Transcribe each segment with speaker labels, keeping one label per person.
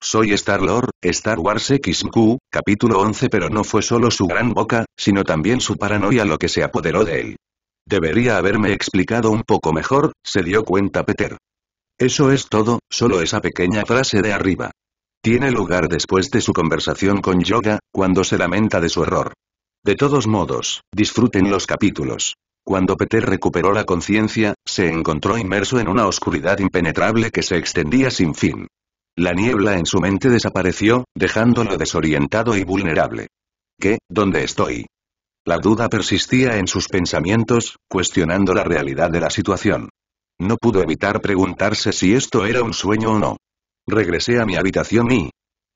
Speaker 1: soy Star-Lord, Star Wars XQ, capítulo 11. Pero no fue solo su gran boca, sino también su paranoia lo que se apoderó de él. Debería haberme explicado un poco mejor, se dio cuenta Peter. Eso es todo, solo esa pequeña frase de arriba. Tiene lugar después de su conversación con Yoga, cuando se lamenta de su error. De todos modos, disfruten los capítulos. Cuando Peter recuperó la conciencia, se encontró inmerso en una oscuridad impenetrable que se extendía sin fin. La niebla en su mente desapareció, dejándolo desorientado y vulnerable. ¿Qué? ¿Dónde estoy? La duda persistía en sus pensamientos, cuestionando la realidad de la situación. No pudo evitar preguntarse si esto era un sueño o no. Regresé a mi habitación y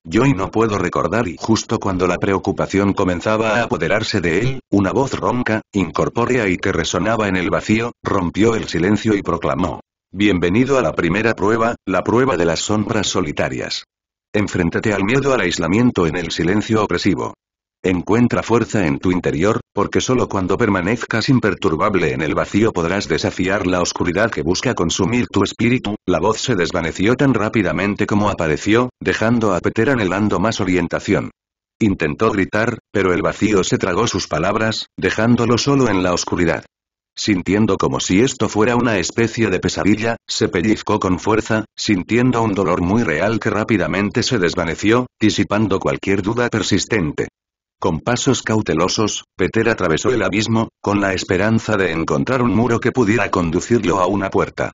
Speaker 1: no puedo recordar, y justo cuando la preocupación comenzaba a apoderarse de él, una voz ronca, incorpórea y que resonaba en el vacío, rompió el silencio y proclamó: bienvenido a la primera prueba, la prueba de las sombras solitarias. Enfréntate al miedo, al aislamiento en el silencio opresivo. Encuentra fuerza en tu interior, porque solo cuando permanezcas imperturbable en el vacío podrás desafiar la oscuridad que busca consumir tu espíritu. La voz se desvaneció tan rápidamente como apareció, dejando a Peter anhelando más orientación. Intentó gritar, pero el vacío se tragó sus palabras, dejándolo solo en la oscuridad. Sintiendo como si esto fuera una especie de pesadilla, se pellizcó con fuerza, sintiendo un dolor muy real que rápidamente se desvaneció, disipando cualquier duda persistente. Con pasos cautelosos, Peter atravesó el abismo, con la esperanza de encontrar un muro que pudiera conducirlo a una puerta.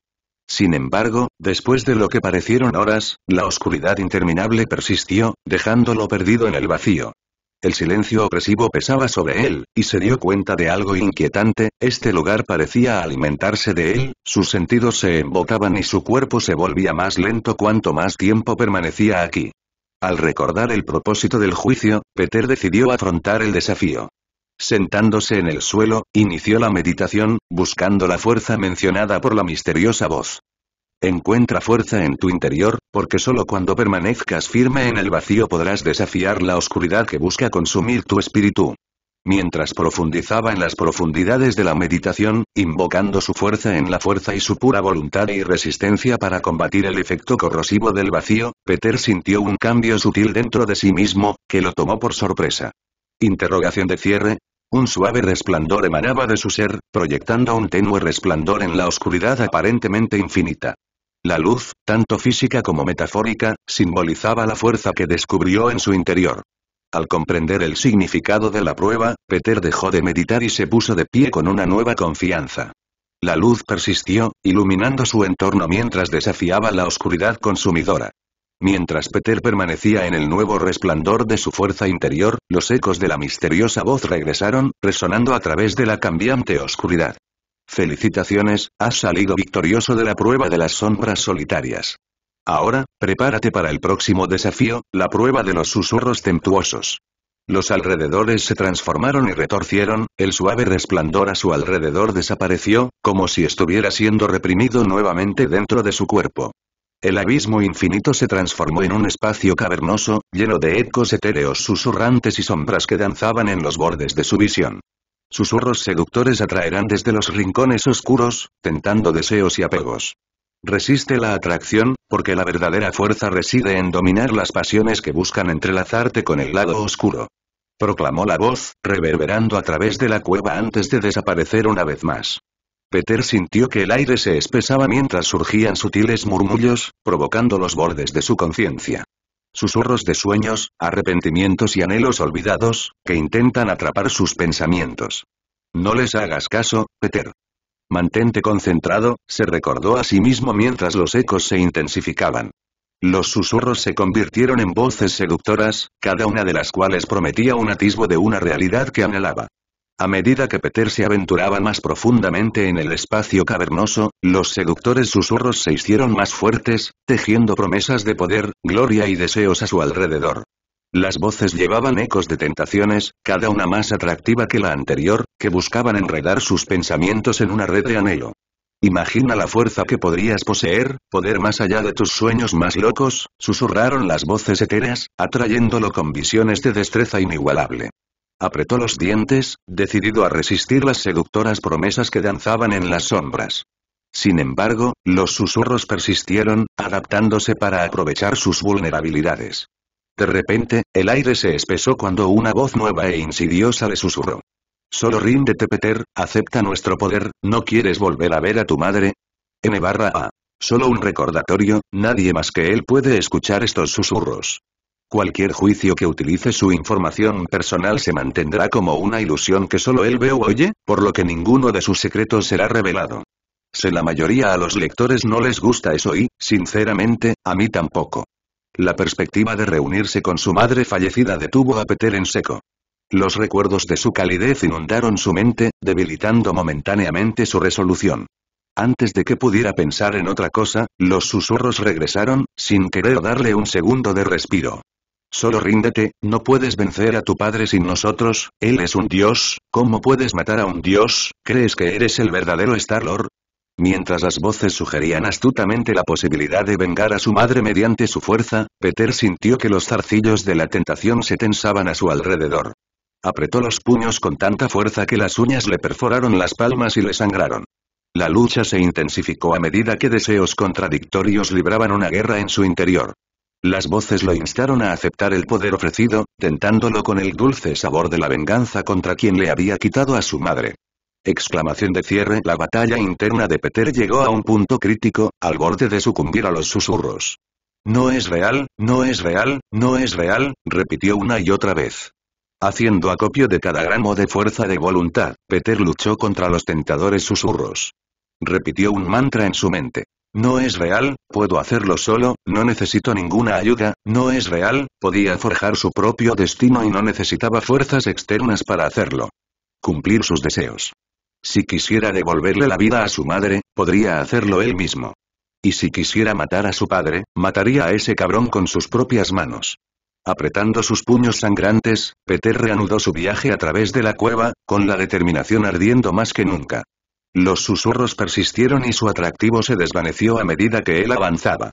Speaker 1: Sin embargo, después de lo que parecieron horas, la oscuridad interminable persistió, dejándolo perdido en el vacío. El silencio opresivo pesaba sobre él, y se dio cuenta de algo inquietante: este lugar parecía alimentarse de él, sus sentidos se embotaban y su cuerpo se volvía más lento cuanto más tiempo permanecía aquí. Al recordar el propósito del juicio, Peter decidió afrontar el desafío. Sentándose en el suelo, inició la meditación, buscando la fuerza mencionada por la misteriosa voz. Encuentra fuerza en tu interior, porque solo cuando permanezcas firme en el vacío podrás desafiar la oscuridad que busca consumir tu espíritu. Mientras profundizaba en las profundidades de la meditación, invocando su fuerza en la fuerza y su pura voluntad y resistencia para combatir el efecto corrosivo del vacío, Peter sintió un cambio sutil dentro de sí mismo, que lo tomó por sorpresa. Interrogación de cierre. Un suave resplandor emanaba de su ser, proyectando un tenue resplandor en la oscuridad aparentemente infinita. La luz, tanto física como metafórica, simbolizaba la fuerza que descubrió en su interior. Al comprender el significado de la prueba, Peter dejó de meditar y se puso de pie con una nueva confianza. La luz persistió, iluminando su entorno mientras desafiaba la oscuridad consumidora. Mientras Peter permanecía en el nuevo resplandor de su fuerza interior, los ecos de la misteriosa voz regresaron, resonando a través de la cambiante oscuridad. Felicitaciones, has salido victorioso de la prueba de las sombras solitarias. Ahora, prepárate para el próximo desafío, la prueba de los susurros tempestuosos. Los alrededores se transformaron y retorcieron, el suave resplandor a su alrededor desapareció, como si estuviera siendo reprimido nuevamente dentro de su cuerpo. El abismo infinito se transformó en un espacio cavernoso, lleno de ecos etéreos susurrantes y sombras que danzaban en los bordes de su visión. Susurros seductores atraerán desde los rincones oscuros, tentando deseos y apegos. Resiste la atracción, porque la verdadera fuerza reside en dominar las pasiones que buscan entrelazarte con el lado oscuro. Proclamó la voz, reverberando a través de la cueva antes de desaparecer una vez más. Peter sintió que el aire se espesaba mientras surgían sutiles murmullos, provocando los bordes de su conciencia. Susurros de sueños, arrepentimientos y anhelos olvidados, que intentan atrapar sus pensamientos. No les hagas caso, Peter. Mantente concentrado, se recordó a sí mismo mientras los ecos se intensificaban. Los susurros se convirtieron en voces seductoras, cada una de las cuales prometía un atisbo de una realidad que anhelaba. A medida que Peter se aventuraba más profundamente en el espacio cavernoso, los seductores susurros se hicieron más fuertes, tejiendo promesas de poder, gloria y deseos a su alrededor. Las voces llevaban ecos de tentaciones, cada una más atractiva que la anterior, que buscaban enredar sus pensamientos en una red de anhelo. Imagina la fuerza que podrías poseer, poder más allá de tus sueños más locos, susurraron las voces etéreas, atrayéndolo con visiones de destreza inigualable. Apretó los dientes, decidido a resistir las seductoras promesas que danzaban en las sombras. Sin embargo, los susurros persistieron, adaptándose para aprovechar sus vulnerabilidades. De repente, el aire se espesó cuando una voz nueva e insidiosa le susurró. Solo ríndete, Peter, acepta nuestro poder, ¿no quieres volver a ver a tu madre? N/A. Solo un recordatorio, nadie más que él puede escuchar estos susurros. Cualquier juicio que utilice su información personal se mantendrá como una ilusión que solo él ve o oye, por lo que ninguno de sus secretos será revelado. Sé la mayoría a los lectores no les gusta eso y, sinceramente, a mí tampoco. La perspectiva de reunirse con su madre fallecida detuvo a Peter en seco. Los recuerdos de su calidez inundaron su mente, debilitando momentáneamente su resolución. Antes de que pudiera pensar en otra cosa, los susurros regresaron, sin querer darle un segundo de respiro. Solo ríndete, no puedes vencer a tu padre sin nosotros, él es un dios, ¿cómo puedes matar a un dios? ¿Crees que eres el verdadero Star-Lord? Mientras las voces sugerían astutamente la posibilidad de vengar a su madre mediante su fuerza, Peter sintió que los zarcillos de la tentación se tensaban a su alrededor. Apretó los puños con tanta fuerza que las uñas le perforaron las palmas y le sangraron. La lucha se intensificó a medida que deseos contradictorios libraban una guerra en su interior. Las voces lo instaron a aceptar el poder ofrecido, tentándolo con el dulce sabor de la venganza contra quien le había quitado a su madre. Exclamación de cierre. La batalla interna de Peter llegó a un punto crítico, al borde de sucumbir a los susurros. No es real, no es real, no es real, repitió una y otra vez. Haciendo acopio de cada gramo de fuerza de voluntad, Peter luchó contra los tentadores susurros. Repitió un mantra en su mente. No es real, puedo hacerlo solo, no necesito ninguna ayuda, no es real, podía forjar su propio destino y no necesitaba fuerzas externas para hacerlo. Cumplir sus deseos. Si quisiera devolverle la vida a su madre, podría hacerlo él mismo. Y si quisiera matar a su padre, mataría a ese cabrón con sus propias manos. Apretando sus puños sangrantes, Peter reanudó su viaje a través de la cueva, con la determinación ardiendo más que nunca. Los susurros persistieron y su atractivo se desvaneció a medida que él avanzaba.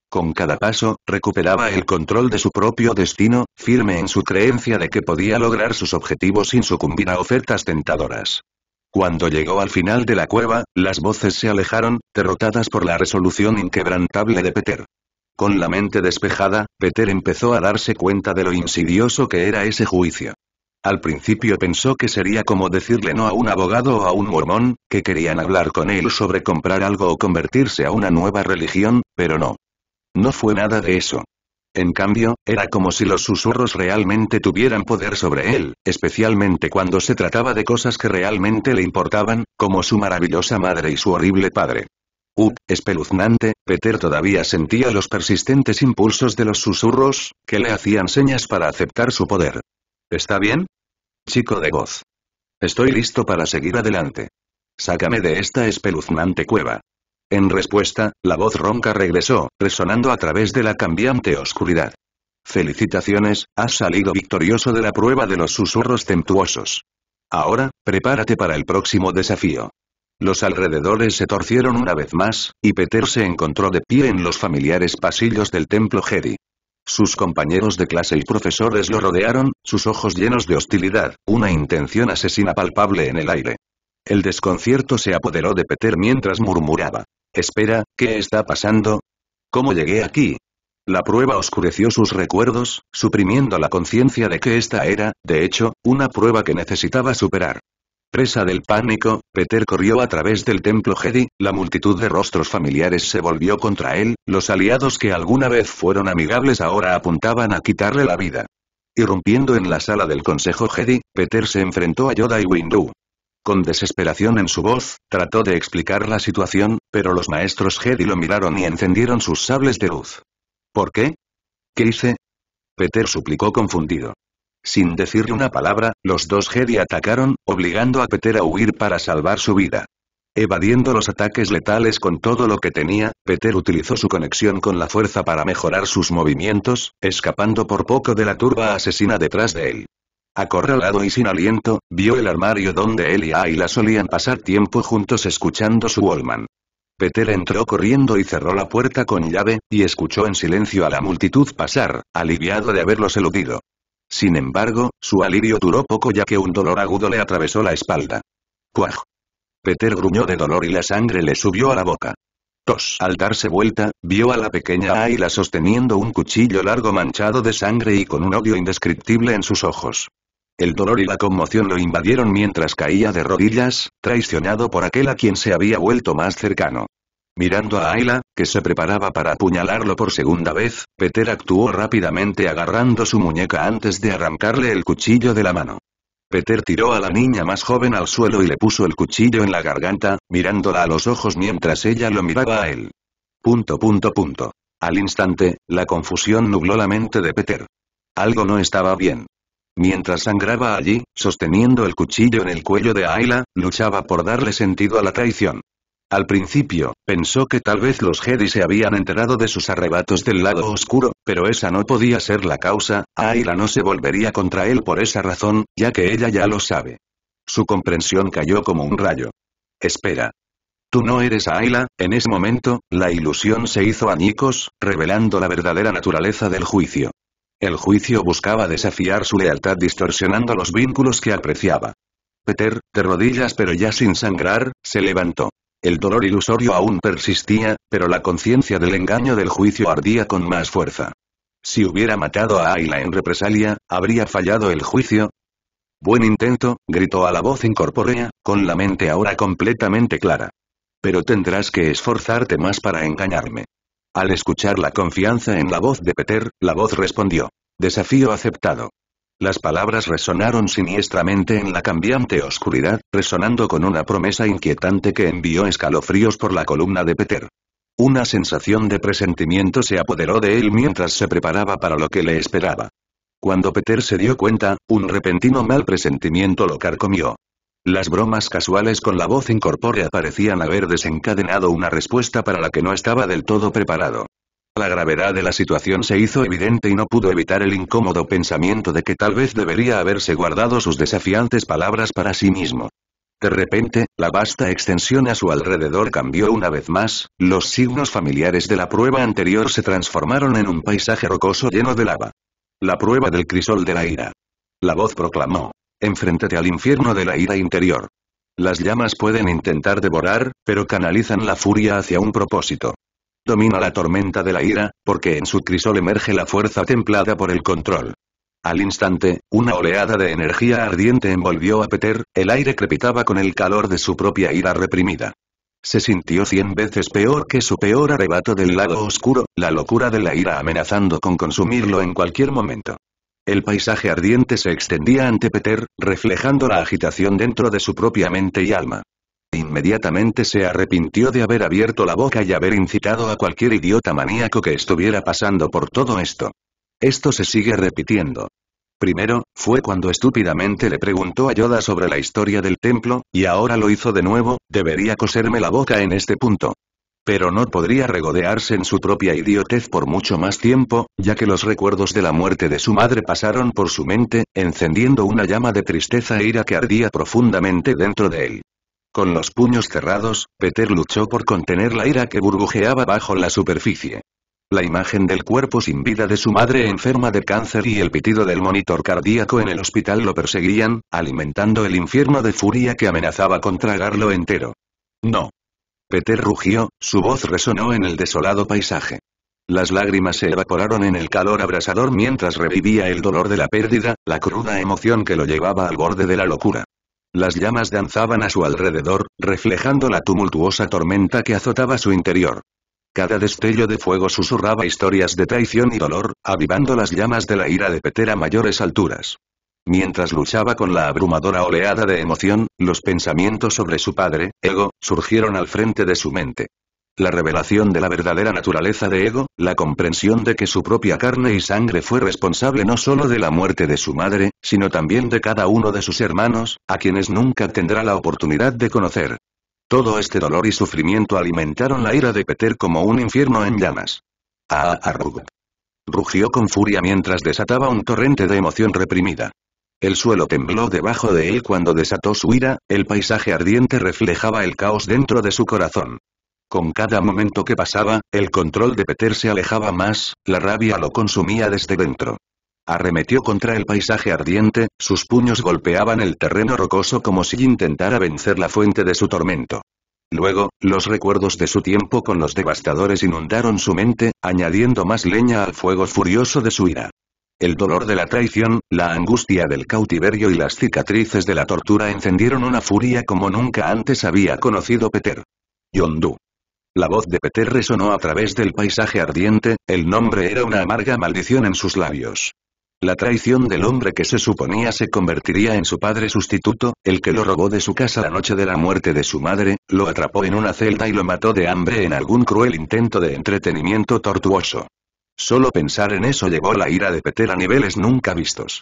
Speaker 1: Con cada paso, recuperaba el control de su propio destino, firme en su creencia de que podía lograr sus objetivos sin sucumbir a ofertas tentadoras. Cuando llegó al final de la cueva, las voces se alejaron, derrotadas por la resolución inquebrantable de Peter. Con la mente despejada, Peter empezó a darse cuenta de lo insidioso que era ese juicio. Al principio pensó que sería como decirle no a un abogado o a un mormón, que querían hablar con él sobre comprar algo o convertirse a una nueva religión, pero no. No fue nada de eso. En cambio, era como si los susurros realmente tuvieran poder sobre él, especialmente cuando se trataba de cosas que realmente le importaban, como su maravillosa madre y su horrible padre. Espeluznante, Peter todavía sentía los persistentes impulsos de los susurros, que le hacían señas para aceptar su poder. ¿Está bien? Chico de voz. Estoy listo para seguir adelante. Sácame de esta espeluznante cueva. En respuesta, la voz ronca regresó, resonando a través de la cambiante oscuridad. Felicitaciones, has salido victorioso de la prueba de los susurros tempestuosos. Ahora, prepárate para el próximo desafío. Los alrededores se torcieron una vez más, y Peter se encontró de pie en los familiares pasillos del templo Jedi. Sus compañeros de clase y profesores lo rodearon, sus ojos llenos de hostilidad, una intención asesina palpable en el aire. El desconcierto se apoderó de Peter mientras murmuraba. Espera, ¿qué está pasando? ¿Cómo llegué aquí? La prueba oscureció sus recuerdos, suprimiendo la conciencia de que esta era, de hecho, una prueba que necesitaba superar. Presa del pánico, Peter corrió a través del templo Jedi, la multitud de rostros familiares se volvió contra él, los aliados que alguna vez fueron amigables ahora apuntaban a quitarle la vida. Irrumpiendo en la sala del Consejo Jedi, Peter se enfrentó a Yoda y Windu. Con desesperación en su voz, trató de explicar la situación, pero los maestros Jedi lo miraron y encendieron sus sables de luz. ¿Por qué? ¿Qué hice? Peter suplicó confundido. Sin decirle una palabra, los dos Jedi atacaron, obligando a Peter a huir para salvar su vida. Evadiendo los ataques letales con todo lo que tenía, Peter utilizó su conexión con la fuerza para mejorar sus movimientos, escapando por poco de la turba asesina detrás de él. Acorralado y sin aliento, vio el armario donde él y Ayla solían pasar tiempo juntos escuchando su Walkman. Peter entró corriendo y cerró la puerta con llave, y escuchó en silencio a la multitud pasar, aliviado de haberlos eludido. Sin embargo, su alivio duró poco ya que un dolor agudo le atravesó la espalda. ¡Cuaj! Peter gruñó de dolor y la sangre le subió a la boca. Tos. Al darse vuelta, vio a la pequeña Ayla sosteniendo un cuchillo largo manchado de sangre y con un odio indescriptible en sus ojos. El dolor y la conmoción lo invadieron mientras caía de rodillas, traicionado por aquel a quien se había vuelto más cercano. Mirando a Ayla, que se preparaba para apuñalarlo por segunda vez, Peter actuó rápidamente agarrando su muñeca antes de arrancarle el cuchillo de la mano. Peter tiró a la niña más joven al suelo y le puso el cuchillo en la garganta, mirándola a los ojos mientras ella lo miraba a él. Al instante, la confusión nubló la mente de Peter. Algo no estaba bien. Mientras sangraba allí, sosteniendo el cuchillo en el cuello de Ayla, luchaba por darle sentido a la traición. Al principio, pensó que tal vez los Jedi se habían enterado de sus arrebatos del lado oscuro, pero esa no podía ser la causa. Ayla no se volvería contra él por esa razón, ya que ella ya lo sabe. Su comprensión cayó como un rayo. Espera. Tú no eres Ayla. En ese momento, la ilusión se hizo añicos, revelando la verdadera naturaleza del juicio. El juicio buscaba desafiar su lealtad distorsionando los vínculos que apreciaba. Peter, de rodillas pero ya sin sangrar, se levantó. El dolor ilusorio aún persistía, pero la conciencia del engaño del juicio ardía con más fuerza. Si hubiera matado a Ayla en represalia, ¿habría fallado el juicio? Buen intento, gritó a la voz incorpórea, con la mente ahora completamente clara. Pero tendrás que esforzarte más para engañarme. Al escuchar la confianza en la voz de Peter, la voz respondió. Desafío aceptado. Las palabras resonaron siniestramente en la cambiante oscuridad, resonando con una promesa inquietante que envió escalofríos por la columna de Peter. Una sensación de presentimiento se apoderó de él mientras se preparaba para lo que le esperaba. Cuando Peter se dio cuenta, un repentino mal presentimiento lo carcomió. Las bromas casuales con la voz incorpórea parecían haber desencadenado una respuesta para la que no estaba del todo preparado. La gravedad de la situación se hizo evidente y no pudo evitar el incómodo pensamiento de que tal vez debería haberse guardado sus desafiantes palabras para sí mismo. De repente, la vasta extensión a su alrededor cambió una vez más, los signos familiares de la prueba anterior se transformaron en un paisaje rocoso lleno de lava. La prueba del crisol de la ira. La voz proclamó. Enfréntate al infierno de la ira interior. Las llamas pueden intentar devorar, pero canalizan la furia hacia un propósito. Domina la tormenta de la ira, porque en su crisol emerge la fuerza templada por el control. Al instante, una oleada de energía ardiente envolvió a Peter, el aire crepitaba con el calor de su propia ira reprimida. Se sintió 100 veces peor que su peor arrebato del lado oscuro, la locura de la ira amenazando con consumirlo en cualquier momento. El paisaje ardiente se extendía ante Peter, reflejando la agitación dentro de su propia mente y alma. Inmediatamente se arrepintió de haber abierto la boca y haber incitado a cualquier idiota maníaco que estuviera pasando por todo esto. Esto se sigue repitiendo. Primero, fue cuando estúpidamente le preguntó a Yoda sobre la historia del templo, y ahora lo hizo de nuevo. Debería coserme la boca en este punto. Pero no podría regodearse en su propia idiotez por mucho más tiempo, ya que los recuerdos de la muerte de su madre pasaron por su mente, encendiendo una llama de tristeza e ira que ardía profundamente dentro de él. Con los puños cerrados, Peter luchó por contener la ira que burbujeaba bajo la superficie. La imagen del cuerpo sin vida de su madre enferma de cáncer y el pitido del monitor cardíaco en el hospital lo perseguían, alimentando el infierno de furia que amenazaba con tragarlo entero. No. Peter rugió, su voz resonó en el desolado paisaje. Las lágrimas se evaporaron en el calor abrasador mientras revivía el dolor de la pérdida, la cruda emoción que lo llevaba al borde de la locura. Las llamas danzaban a su alrededor, reflejando la tumultuosa tormenta que azotaba su interior. Cada destello de fuego susurraba historias de traición y dolor, avivando las llamas de la ira de Peter a mayores alturas. Mientras luchaba con la abrumadora oleada de emoción, los pensamientos sobre su padre, Ego, surgieron al frente de su mente. La revelación de la verdadera naturaleza de Ego, la comprensión de que su propia carne y sangre fue responsable no solo de la muerte de su madre, sino también de cada uno de sus hermanos, a quienes nunca tendrá la oportunidad de conocer. Todo este dolor y sufrimiento alimentaron la ira de Peter como un infierno en llamas. Rugió con furia mientras desataba un torrente de emoción reprimida. El suelo tembló debajo de él cuando desató su ira, el paisaje ardiente reflejaba el caos dentro de su corazón. Con cada momento que pasaba, el control de Peter se alejaba más, la rabia lo consumía desde dentro. Arremetió contra el paisaje ardiente, sus puños golpeaban el terreno rocoso como si intentara vencer la fuente de su tormento. Luego, los recuerdos de su tiempo con los devastadores inundaron su mente, añadiendo más leña al fuego furioso de su ira. El dolor de la traición, la angustia del cautiverio y las cicatrices de la tortura encendieron una furia como nunca antes había conocido Peter. Yondu. La voz de Peter resonó a través del paisaje ardiente, el nombre era una amarga maldición en sus labios. La traición del hombre que se suponía se convertiría en su padre sustituto, el que lo robó de su casa la noche de la muerte de su madre, lo atrapó en una celda y lo mató de hambre en algún cruel intento de entretenimiento tortuoso. Solo pensar en eso llevó la ira de Peter a niveles nunca vistos.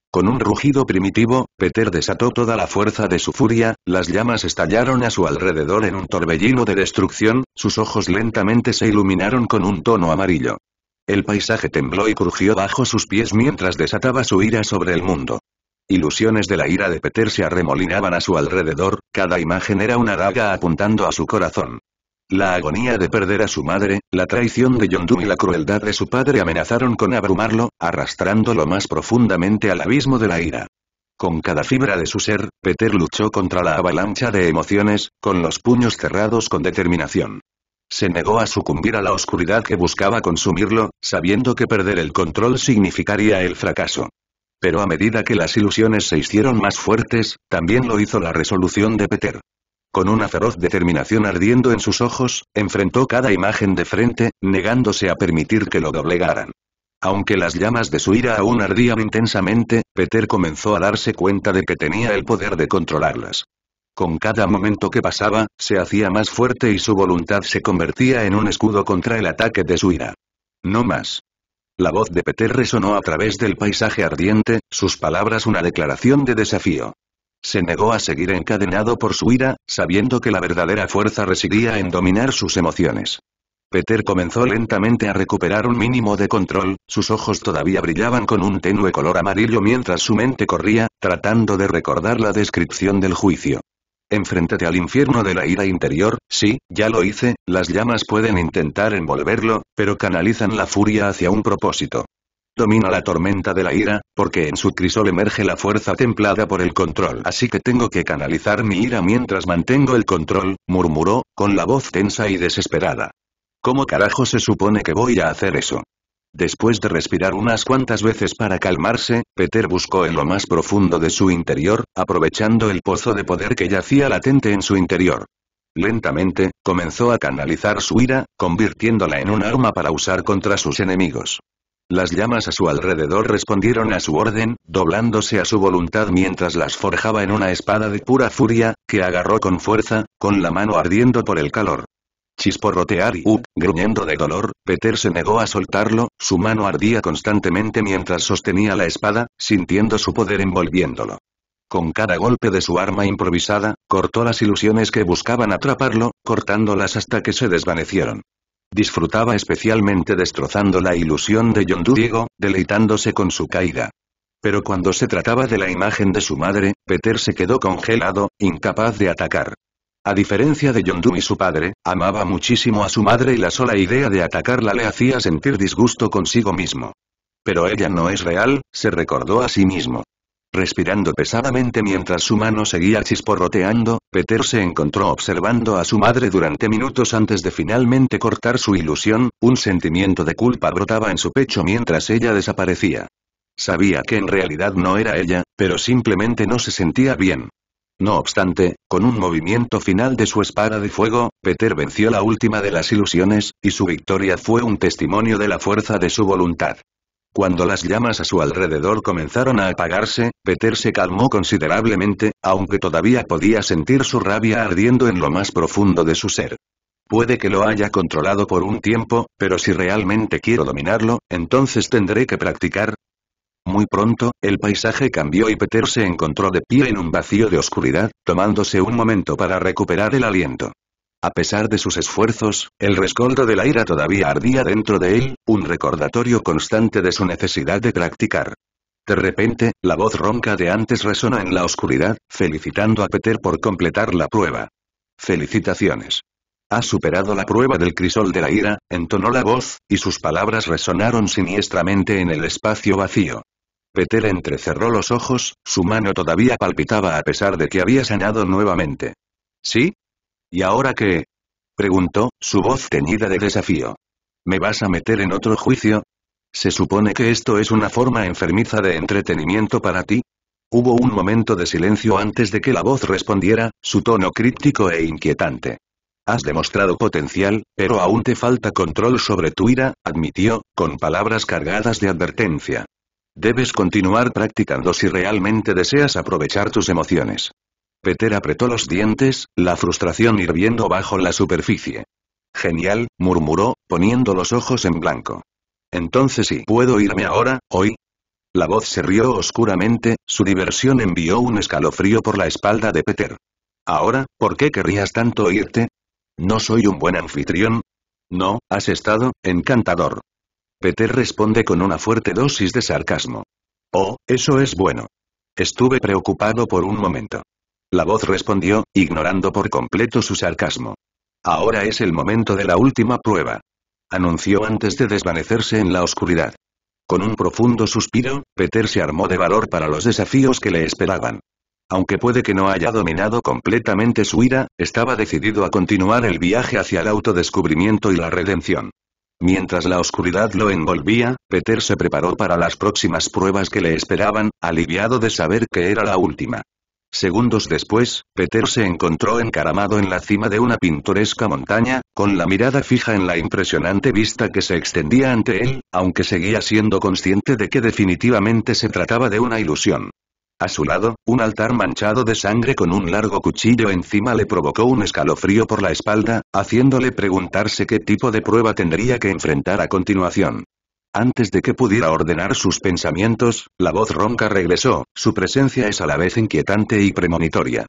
Speaker 1: Con un rugido primitivo, Peter desató toda la fuerza de su furia, las llamas estallaron a su alrededor en un torbellino de destrucción, sus ojos lentamente se iluminaron con un tono amarillo. El paisaje tembló y crujió bajo sus pies mientras desataba su ira sobre el mundo. Ilusiones de la ira de Peter se arremolinaban a su alrededor, cada imagen era una daga apuntando a su corazón. La agonía de perder a su madre, la traición de Yondu y la crueldad de su padre amenazaron con abrumarlo, arrastrándolo más profundamente al abismo de la ira. Con cada fibra de su ser, Peter luchó contra la avalancha de emociones, con los puños cerrados con determinación. Se negó a sucumbir a la oscuridad que buscaba consumirlo, sabiendo que perder el control significaría el fracaso. Pero a medida que las ilusiones se hicieron más fuertes, también lo hizo la resolución de Peter. Con una feroz determinación ardiendo en sus ojos, enfrentó cada imagen de frente, negándose a permitir que lo doblegaran. Aunque las llamas de su ira aún ardían intensamente, Peter comenzó a darse cuenta de que tenía el poder de controlarlas. Con cada momento que pasaba, se hacía más fuerte y su voluntad se convertía en un escudo contra el ataque de su ira. No más. La voz de Peter resonó a través del paisaje ardiente, sus palabras una declaración de desafío. Se negó a seguir encadenado por su ira, sabiendo que la verdadera fuerza residía en dominar sus emociones. Peter comenzó lentamente a recuperar un mínimo de control, sus ojos todavía brillaban con un tenue color amarillo mientras su mente corría, tratando de recordar la descripción del juicio. Enfréntate al infierno de la ira interior, sí, ya lo hice, las llamas pueden intentar envolverlo, pero canalizan la furia hacia un propósito. Domina la tormenta de la ira, porque en su crisol emerge la fuerza templada por el control. Así que tengo que canalizar mi ira mientras mantengo el control, murmuró, con la voz tensa y desesperada. ¿Cómo carajo se supone que voy a hacer eso? Después de respirar unas cuantas veces para calmarse, Peter buscó en lo más profundo de su interior, aprovechando el pozo de poder que yacía latente en su interior. Lentamente, comenzó a canalizar su ira, convirtiéndola en un arma para usar contra sus enemigos. Las llamas a su alrededor respondieron a su orden, doblándose a su voluntad mientras las forjaba en una espada de pura furia, que agarró con fuerza, con la mano ardiendo por el calor. Chisporrotear y gruñendo de dolor, Peter se negó a soltarlo, su mano ardía constantemente mientras sostenía la espada, sintiendo su poder envolviéndolo. Con cada golpe de su arma improvisada, cortó las ilusiones que buscaban atraparlo, cortándolas hasta que se desvanecieron. Disfrutaba especialmente destrozando la ilusión de Yondu Diego, deleitándose con su caída. Pero cuando se trataba de la imagen de su madre, Peter se quedó congelado, incapaz de atacar. A diferencia de Yondu y su padre, amaba muchísimo a su madre y la sola idea de atacarla le hacía sentir disgusto consigo mismo. Pero ella no es real, se recordó a sí mismo. Respirando pesadamente mientras su mano seguía chisporroteando, Peter se encontró observando a su madre durante minutos antes de finalmente cortar su ilusión, un sentimiento de culpa brotaba en su pecho mientras ella desaparecía. Sabía que en realidad no era ella, pero simplemente no se sentía bien. No obstante, con un movimiento final de su espada de fuego, Peter venció la última de las ilusiones, y su victoria fue un testimonio de la fuerza de su voluntad. Cuando las llamas a su alrededor comenzaron a apagarse, Peter se calmó considerablemente, aunque todavía podía sentir su rabia ardiendo en lo más profundo de su ser. Puede que lo haya controlado por un tiempo, pero si realmente quiero dominarlo, entonces tendré que practicar. Muy pronto, el paisaje cambió y Peter se encontró de pie en un vacío de oscuridad, tomándose un momento para recuperar el aliento. A pesar de sus esfuerzos, el rescoldo de la ira todavía ardía dentro de él, un recordatorio constante de su necesidad de practicar. De repente, la voz ronca de antes resonó en la oscuridad, felicitando a Peter por completar la prueba. «Felicitaciones. Has superado la prueba del crisol de la ira», entonó la voz, y sus palabras resonaron siniestramente en el espacio vacío. Peter entrecerró los ojos, su mano todavía palpitaba a pesar de que había sanado nuevamente. ¿Sí? ¿Y ahora qué? Preguntó, su voz teñida de desafío. ¿Me vas a meter en otro juicio? ¿Se supone que esto es una forma enfermiza de entretenimiento para ti? Hubo un momento de silencio antes de que la voz respondiera, su tono críptico e inquietante. Has demostrado potencial, pero aún te falta control sobre tu ira, admitió, con palabras cargadas de advertencia. Debes continuar practicando si realmente deseas aprovechar tus emociones. Peter apretó los dientes, la frustración hirviendo bajo la superficie. Genial, murmuró, poniendo los ojos en blanco. Entonces sí, ¿puedo irme ahora, hoy? La voz se rió oscuramente, su diversión envió un escalofrío por la espalda de Peter. ¿Ahora, por qué querrías tanto irte? ¿No soy un buen anfitrión? No, has estado, encantador. Peter responde con una fuerte dosis de sarcasmo. Oh, eso es bueno. Estuve preocupado por un momento. La voz respondió, ignorando por completo su sarcasmo. Ahora es el momento de la última prueba. Anunció antes de desvanecerse en la oscuridad. Con un profundo suspiro, Peter se armó de valor para los desafíos que le esperaban. Aunque puede que no haya dominado completamente su ira, estaba decidido a continuar el viaje hacia el autodescubrimiento y la redención. Mientras la oscuridad lo envolvía, Peter se preparó para las próximas pruebas que le esperaban, aliviado de saber que era la última. Segundos después, Peter se encontró encaramado en la cima de una pintoresca montaña, con la mirada fija en la impresionante vista que se extendía ante él, aunque seguía siendo consciente de que definitivamente se trataba de una ilusión. A su lado, un altar manchado de sangre con un largo cuchillo encima le provocó un escalofrío por la espalda, haciéndole preguntarse qué tipo de prueba tendría que enfrentar a continuación. Antes de que pudiera ordenar sus pensamientos, la voz ronca regresó, su presencia es a la vez inquietante y premonitoria.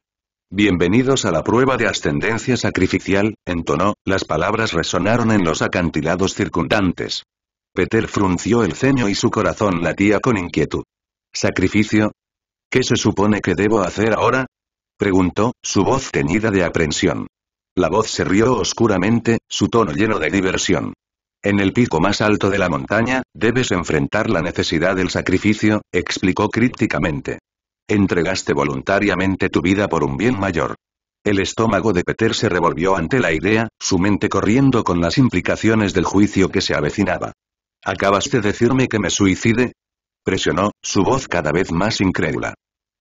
Speaker 1: Bienvenidos a la prueba de ascendencia sacrificial, entonó, las palabras resonaron en los acantilados circundantes. Peter frunció el ceño y su corazón latía con inquietud. ¿Sacrificio? ¿Qué se supone que debo hacer ahora? Preguntó, su voz teñida de aprensión. La voz se rió oscuramente, su tono lleno de diversión. En el pico más alto de la montaña, debes enfrentar la necesidad del sacrificio, explicó crípticamente. Entregaste voluntariamente tu vida por un bien mayor. El estómago de Peter se revolvió ante la idea, su mente corriendo con las implicaciones del juicio que se avecinaba. ¿Acabas de decirme que me suicide? Presionó, su voz cada vez más incrédula.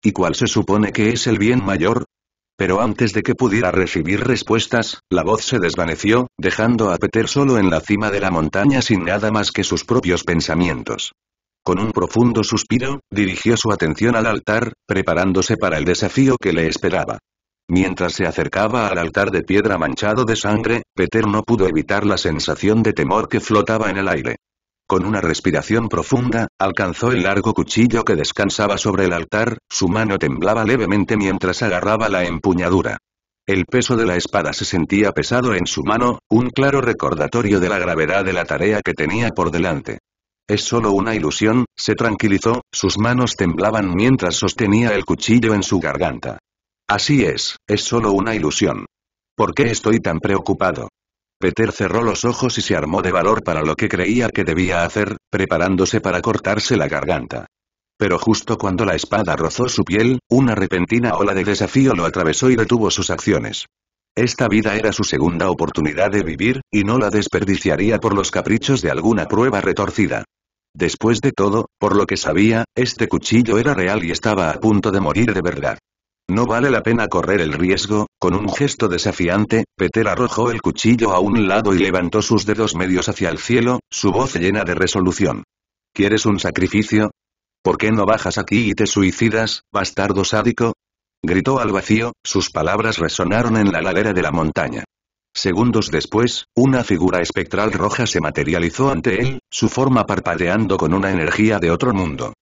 Speaker 1: ¿Y cuál se supone que es el bien mayor? Pero antes de que pudiera recibir respuestas, la voz se desvaneció, dejando a Peter solo en la cima de la montaña sin nada más que sus propios pensamientos. Con un profundo suspiro, dirigió su atención al altar, preparándose para el desafío que le esperaba. Mientras se acercaba al altar de piedra manchado de sangre, Peter no pudo evitar la sensación de temor que flotaba en el aire. Con una respiración profunda, alcanzó el largo cuchillo que descansaba sobre el altar, su mano temblaba levemente mientras agarraba la empuñadura. El peso de la espada se sentía pesado en su mano, un claro recordatorio de la gravedad de la tarea que tenía por delante. Es solo una ilusión, se tranquilizó, sus manos temblaban mientras sostenía el cuchillo en su garganta. Así es solo una ilusión. ¿Por qué estoy tan preocupado? Peter cerró los ojos y se armó de valor para lo que creía que debía hacer, preparándose para cortarse la garganta. Pero justo cuando la espada rozó su piel, una repentina ola de desafío lo atravesó y detuvo sus acciones. Esta vida era su segunda oportunidad de vivir, y no la desperdiciaría por los caprichos de alguna prueba retorcida. Después de todo, por lo que sabía, este cuchillo era real y estaba a punto de morir de verdad. No vale la pena correr el riesgo. Con un gesto desafiante, Peter arrojó el cuchillo a un lado y levantó sus dedos medios hacia el cielo, su voz llena de resolución. ¿Quieres un sacrificio? ¿Por qué no bajas aquí y te suicidas, bastardo sádico? Gritó al vacío, sus palabras resonaron en la ladera de la montaña. Segundos después, una figura espectral roja se materializó ante él, su forma parpadeando con una energía de otro mundo.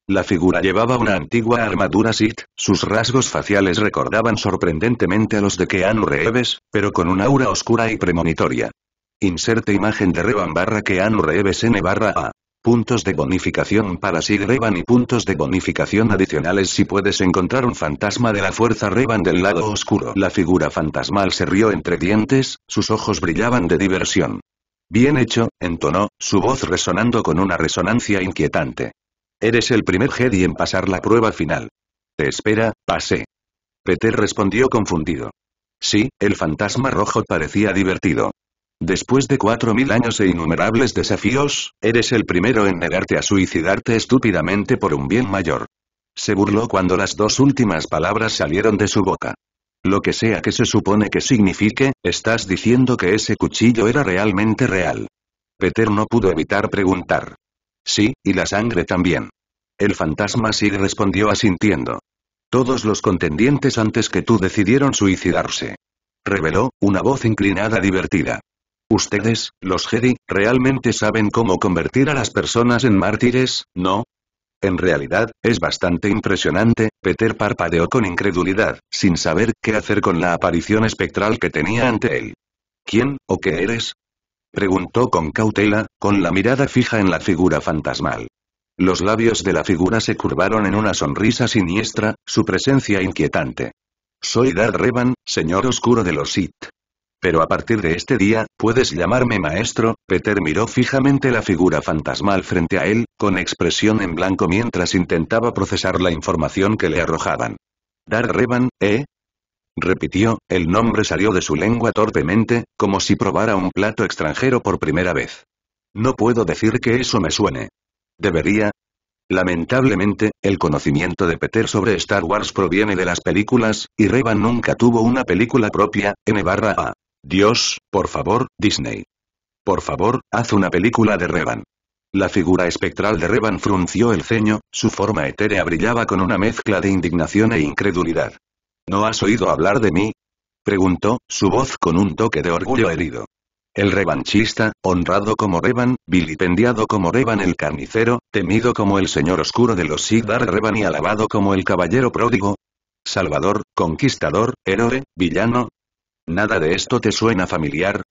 Speaker 1: La figura llevaba una antigua armadura Sith, sus rasgos faciales recordaban sorprendentemente a los de Keanu Reeves, pero con un aura oscura y premonitoria. Inserte imagen de Revan / Keanu Reeves N/A. Puntos de bonificación para Sid Revan y puntos de bonificación adicionales si puedes encontrar un fantasma de la fuerza Revan del lado oscuro. La figura fantasmal se rió entre dientes, sus ojos brillaban de diversión. Bien hecho, entonó, su voz resonando con una resonancia inquietante. Eres el primer Jedi en pasar la prueba final. Espera, pasé. Peter respondió confundido. Sí, el fantasma rojo parecía divertido. Después de 4000 años e innumerables desafíos, eres el primero en negarte a suicidarte estúpidamente por un bien mayor. Se burló cuando las dos últimas palabras salieron de su boca. Lo que sea que se supone que signifique, estás diciendo que ese cuchillo era realmente real. Peter no pudo evitar preguntar. Sí, y la sangre también. El fantasma sí respondió asintiendo. Todos los contendientes antes que tú decidieron suicidarse. Reveló, una voz inclinada divertida. Ustedes, los Jedi, realmente saben cómo convertir a las personas en mártires, ¿no? En realidad, es bastante impresionante. Peter parpadeó con incredulidad, sin saber qué hacer con la aparición espectral que tenía ante él. ¿Quién, o qué eres? Preguntó con cautela, con la mirada fija en la figura fantasmal. Los labios de la figura se curvaron en una sonrisa siniestra, su presencia inquietante. Soy Dar Revan, señor oscuro de los Sith. Pero a partir de este día, puedes llamarme maestro. Peter miró fijamente la figura fantasmal frente a él, con expresión en blanco mientras intentaba procesar la información que le arrojaban. Dar Revan, ¿eh? Repitió, el nombre salió de su lengua torpemente, como si probara un plato extranjero por primera vez. No puedo decir que eso me suene. ¿Debería? Lamentablemente, el conocimiento de Peter sobre Star Wars proviene de las películas, y Revan nunca tuvo una película propia, N/A. Dios, por favor, Disney. Por favor, haz una película de Revan. La figura espectral de Revan frunció el ceño, su forma etérea brillaba con una mezcla de indignación e incredulidad. ¿No has oído hablar de mí? Preguntó, su voz con un toque de orgullo herido. El revanchista, honrado como Revan, vilipendiado como Revan el carnicero, temido como el señor oscuro de los Sith Dar Revan y alabado como el caballero pródigo. Salvador, conquistador, héroe, villano. ¿Nada de esto te suena familiar?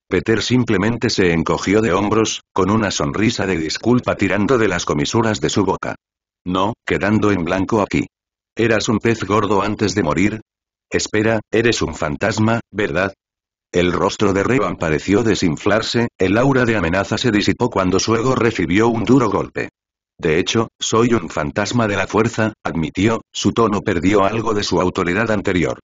Speaker 1: Peter simplemente se encogió de hombros, con una sonrisa de disculpa tirando de las comisuras de su boca. No, quedando en blanco aquí. ¿Eras un pez gordo antes de morir? Espera, eres un fantasma, ¿verdad? El rostro de Revan pareció desinflarse, el aura de amenaza se disipó cuando su ego recibió un duro golpe. De hecho, soy un fantasma de la fuerza, admitió, su tono perdió algo de su autoridad anterior.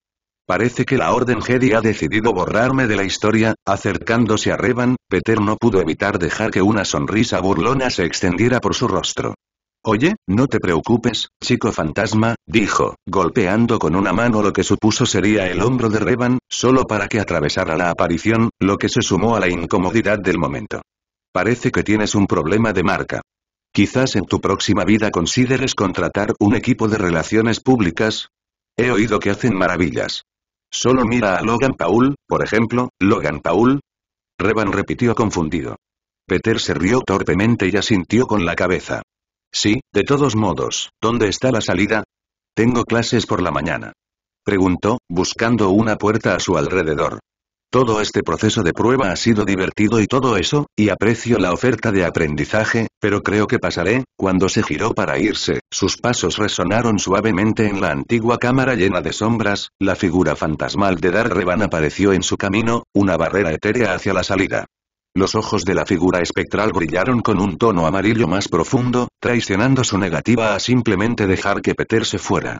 Speaker 1: Parece que la Orden Jedi ha decidido borrarme de la historia. Acercándose a Revan, Peter no pudo evitar dejar que una sonrisa burlona se extendiera por su rostro. Oye, no te preocupes, chico fantasma, dijo, golpeando con una mano lo que supuso sería el hombro de Revan, solo para que atravesara la aparición, lo que se sumó a la incomodidad del momento. Parece que tienes un problema de marca. Quizás en tu próxima vida consideres contratar un equipo de relaciones públicas. He oído que hacen maravillas. Solo mira a Logan Paul, por ejemplo. ¿Logan Paul? Revan repitió confundido. Peter se rió torpemente y asintió con la cabeza. Sí, de todos modos, ¿dónde está la salida? Tengo clases por la mañana. Preguntó, buscando una puerta a su alrededor. Todo este proceso de prueba ha sido divertido y todo eso, y aprecio la oferta de aprendizaje, pero creo que pasaré. Cuando se giró para irse, sus pasos resonaron suavemente en la antigua cámara llena de sombras, la figura fantasmal de Dar Revan apareció en su camino, una barrera etérea hacia la salida. Los ojos de la figura espectral brillaron con un tono amarillo más profundo, traicionando su negativa a simplemente dejar que Peter se fuera.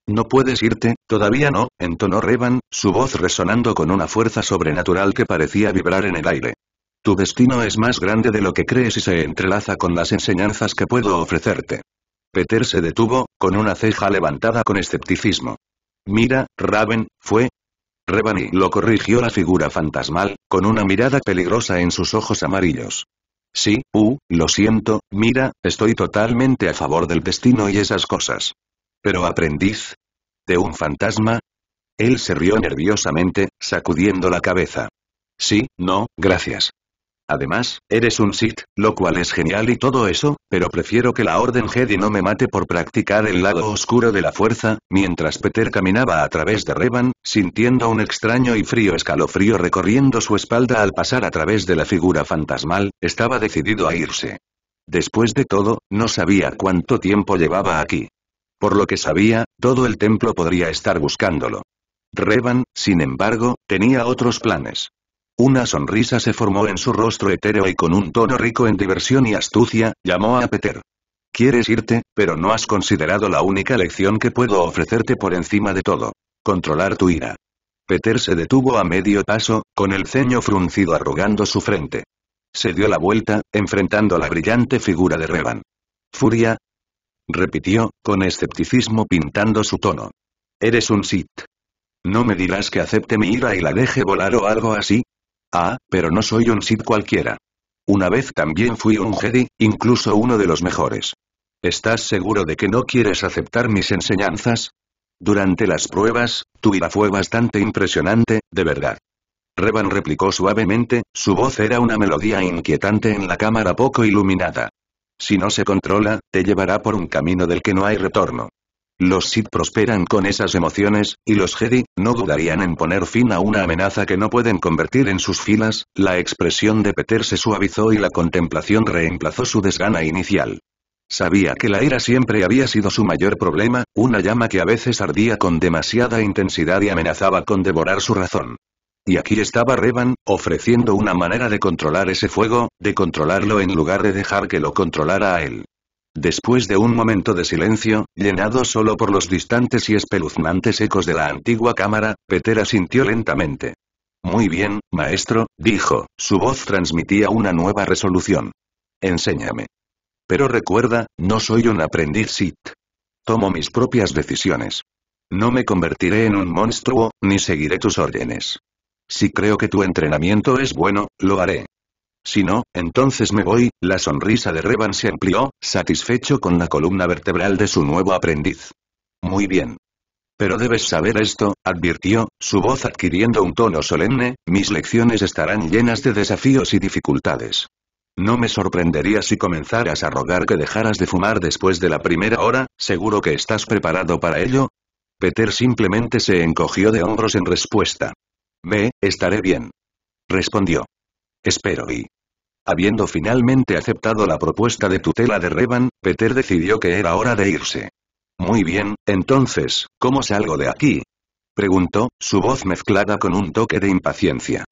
Speaker 1: No puedes irte, todavía no, entonó Revan, su voz resonando con una fuerza sobrenatural que parecía vibrar en el aire. Tu destino es más grande de lo que crees y se entrelaza con las enseñanzas que puedo ofrecerte. Peter se detuvo, con una ceja levantada con escepticismo. Mira, Raven, fue... Revan y lo corrigió la figura fantasmal, con una mirada peligrosa en sus ojos amarillos. Sí, lo siento, mira, estoy totalmente a favor del destino y esas cosas. Pero aprendiz. ¿De un fantasma? Él se rió nerviosamente, sacudiendo la cabeza. Sí, no, gracias. Además, eres un Sith, lo cual es genial y todo eso, pero prefiero que la Orden Jedi no me mate por practicar el lado oscuro de la fuerza. Mientras Peter caminaba a través de Revan, sintiendo un extraño y frío escalofrío recorriendo su espalda al pasar a través de la figura fantasmal, estaba decidido a irse. Después de todo, no sabía cuánto tiempo llevaba aquí. Por lo que sabía, todo el templo podría estar buscándolo. Revan, sin embargo, tenía otros planes. Una sonrisa se formó en su rostro etéreo y con un tono rico en diversión y astucia, llamó a Peter. Quieres irte, pero no has considerado la única lección que puedo ofrecerte por encima de todo. Controlar tu ira. Peter se detuvo a medio paso, con el ceño fruncido arrugando su frente. Se dio la vuelta, enfrentando la brillante figura de Revan. ¿Furia? Repitió, con escepticismo pintando su tono. Eres un Sith. ¿No me dirás que acepte mi ira y la deje volar o algo así? Ah, pero no soy un Sith cualquiera. Una vez también fui un Jedi, incluso uno de los mejores. ¿Estás seguro de que no quieres aceptar mis enseñanzas? Durante las pruebas, tu ira fue bastante impresionante, de verdad. Revan replicó suavemente, su voz era una melodía inquietante en la cámara poco iluminada. Si no se controla, te llevará por un camino del que no hay retorno. Los Sith prosperan con esas emociones, y los Jedi, no dudarían en poner fin a una amenaza que no pueden convertir en sus filas. La expresión de Peter se suavizó y la contemplación reemplazó su desgana inicial. Sabía que la ira siempre había sido su mayor problema, una llama que a veces ardía con demasiada intensidad y amenazaba con devorar su razón. Y aquí estaba Revan, ofreciendo una manera de controlar ese fuego, de controlarlo en lugar de dejar que lo controlara a él. Después de un momento de silencio, llenado solo por los distantes y espeluznantes ecos de la antigua cámara, Peter asintió lentamente. Muy bien, maestro, dijo, su voz transmitía una nueva resolución. Enséñame. Pero recuerda, no soy un aprendiz Sith. Tomo mis propias decisiones. No me convertiré en un monstruo, ni seguiré tus órdenes. Si creo que tu entrenamiento es bueno, lo haré. Si no, entonces me voy. La sonrisa de Revan se amplió, satisfecho con la columna vertebral de su nuevo aprendiz. Muy bien. Pero debes saber esto, advirtió, su voz adquiriendo un tono solemne, mis lecciones estarán llenas de desafíos y dificultades. No me sorprendería si comenzaras a rogar que dejaras de fumar después de la primera hora, ¿seguro que estás preparado para ello? Peter simplemente se encogió de hombros en respuesta. Estaré bien. Respondió. Espero y... Habiendo finalmente aceptado la propuesta de tutela de Revan, Peter decidió que era hora de irse. Muy bien, entonces, ¿cómo salgo de aquí? Preguntó, su voz mezclada con un toque de impaciencia.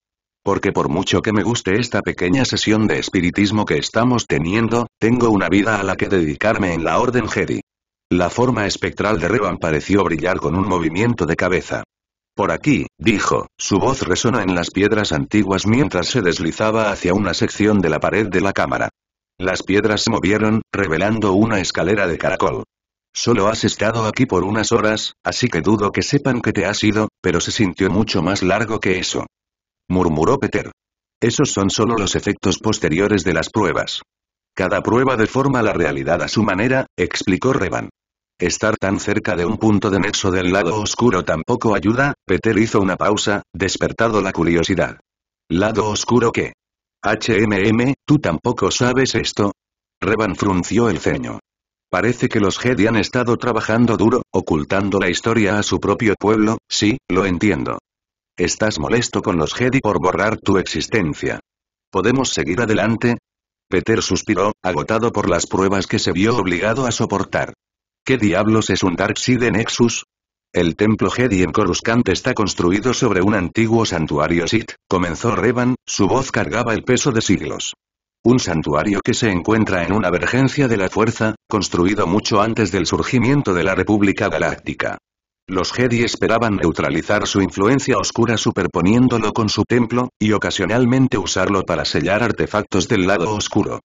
Speaker 1: Porque por mucho que me guste esta pequeña sesión de espiritismo que estamos teniendo, tengo una vida a la que dedicarme en la Orden Jedi. La forma espectral de Revan pareció brillar con un movimiento de cabeza. Por aquí, dijo, su voz resonó en las piedras antiguas mientras se deslizaba hacia una sección de la pared de la cámara. Las piedras se movieron, revelando una escalera de caracol. Solo has estado aquí por unas horas, así que dudo que sepan que te has ido, pero se sintió mucho más largo que eso. Murmuró Peter. Esos son solo los efectos posteriores de las pruebas. Cada prueba deforma la realidad a su manera, explicó Revan. Estar tan cerca de un punto de nexo del lado oscuro tampoco ayuda. Peter hizo una pausa, despertado la curiosidad. ¿Lado oscuro qué? ¿Tú tampoco sabes esto? Revan frunció el ceño. Parece que los Jedi han estado trabajando duro, ocultando la historia a su propio pueblo. Sí, lo entiendo. ¿Estás molesto con los Jedi por borrar tu existencia? ¿Podemos seguir adelante? Peter suspiró, agotado por las pruebas que se vio obligado a soportar. ¿Qué diablos es un Darkseid Nexus? El templo Jedi en Coruscant está construido sobre un antiguo santuario Sith, comenzó Revan, su voz cargaba el peso de siglos. Un santuario que se encuentra en una vergencia de la fuerza, construido mucho antes del surgimiento de la República Galáctica. Los Jedi esperaban neutralizar su influencia oscura superponiéndolo con su templo, y ocasionalmente usarlo para sellar artefactos del lado oscuro.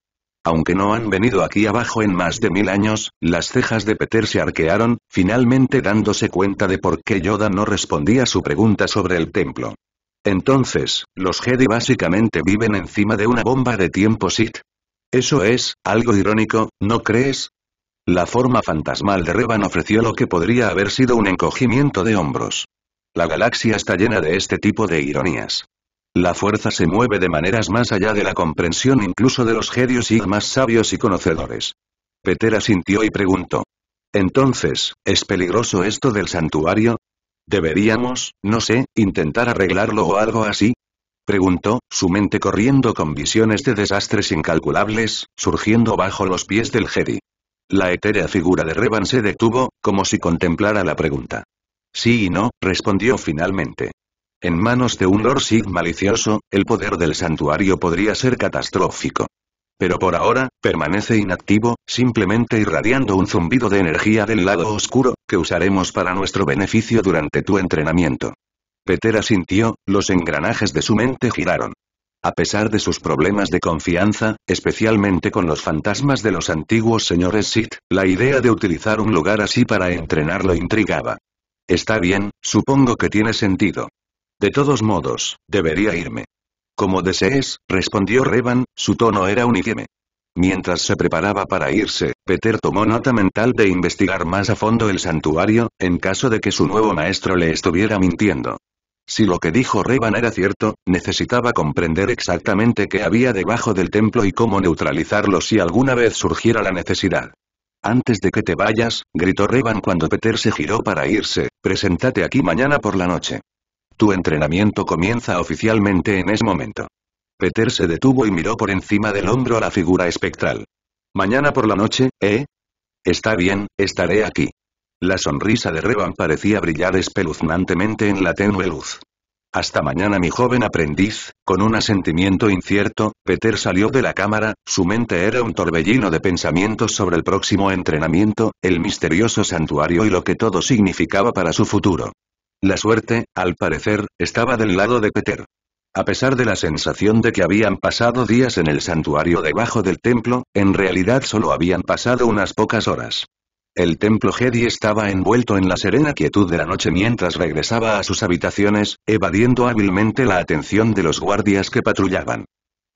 Speaker 1: Aunque no han venido aquí abajo en más de 1000 años, las cejas de Peter se arquearon, finalmente dándose cuenta de por qué Yoda no respondía a su pregunta sobre el templo. Entonces, los Jedi básicamente viven encima de una bomba de tiempo Sith. Eso es, algo irónico, ¿no crees? La forma fantasmal de Revan ofreció lo que podría haber sido un encogimiento de hombros. La galaxia está llena de este tipo de ironías. La fuerza se mueve de maneras más allá de la comprensión incluso de los Jedi Sith más sabios y conocedores. Peter asintió y preguntó. Entonces, ¿es peligroso esto del santuario? ¿Deberíamos, no sé, intentar arreglarlo o algo así? Preguntó, su mente corriendo con visiones de desastres incalculables, surgiendo bajo los pies del Jedi. La etérea figura de Revan se detuvo, como si contemplara la pregunta. Sí y no, respondió finalmente. En manos de un Lord Sith malicioso, el poder del santuario podría ser catastrófico. Pero por ahora, permanece inactivo, simplemente irradiando un zumbido de energía del lado oscuro, que usaremos para nuestro beneficio durante tu entrenamiento. Peter asintió, los engranajes de su mente giraron. A pesar de sus problemas de confianza, especialmente con los fantasmas de los antiguos señores Sith, la idea de utilizar un lugar así para entrenar lo intrigaba. Está bien, supongo que tiene sentido. De todos modos, debería irme. Como desees, respondió Revan, su tono era uniforme. Mientras se preparaba para irse, Peter tomó nota mental de investigar más a fondo el santuario, en caso de que su nuevo maestro le estuviera mintiendo. Si lo que dijo Revan era cierto, necesitaba comprender exactamente qué había debajo del templo y cómo neutralizarlo si alguna vez surgiera la necesidad. Antes de que te vayas, gritó Revan cuando Peter se giró para irse, preséntate aquí mañana por la noche. Tu entrenamiento comienza oficialmente en ese momento. Peter se detuvo y miró por encima del hombro a la figura espectral. Mañana por la noche, ¿eh? Está bien, estaré aquí. La sonrisa de Revan parecía brillar espeluznantemente en la tenue luz. Hasta mañana mi joven aprendiz, con un asentimiento incierto, Peter salió de la cámara, su mente era un torbellino de pensamientos sobre el próximo entrenamiento, el misterioso santuario y lo que todo significaba para su futuro. La suerte, al parecer, estaba del lado de Peter. A pesar de la sensación de que habían pasado días en el santuario debajo del templo, en realidad solo habían pasado unas pocas horas. El templo Jedi estaba envuelto en la serena quietud de la noche mientras regresaba a sus habitaciones, evadiendo hábilmente la atención de los guardias que patrullaban.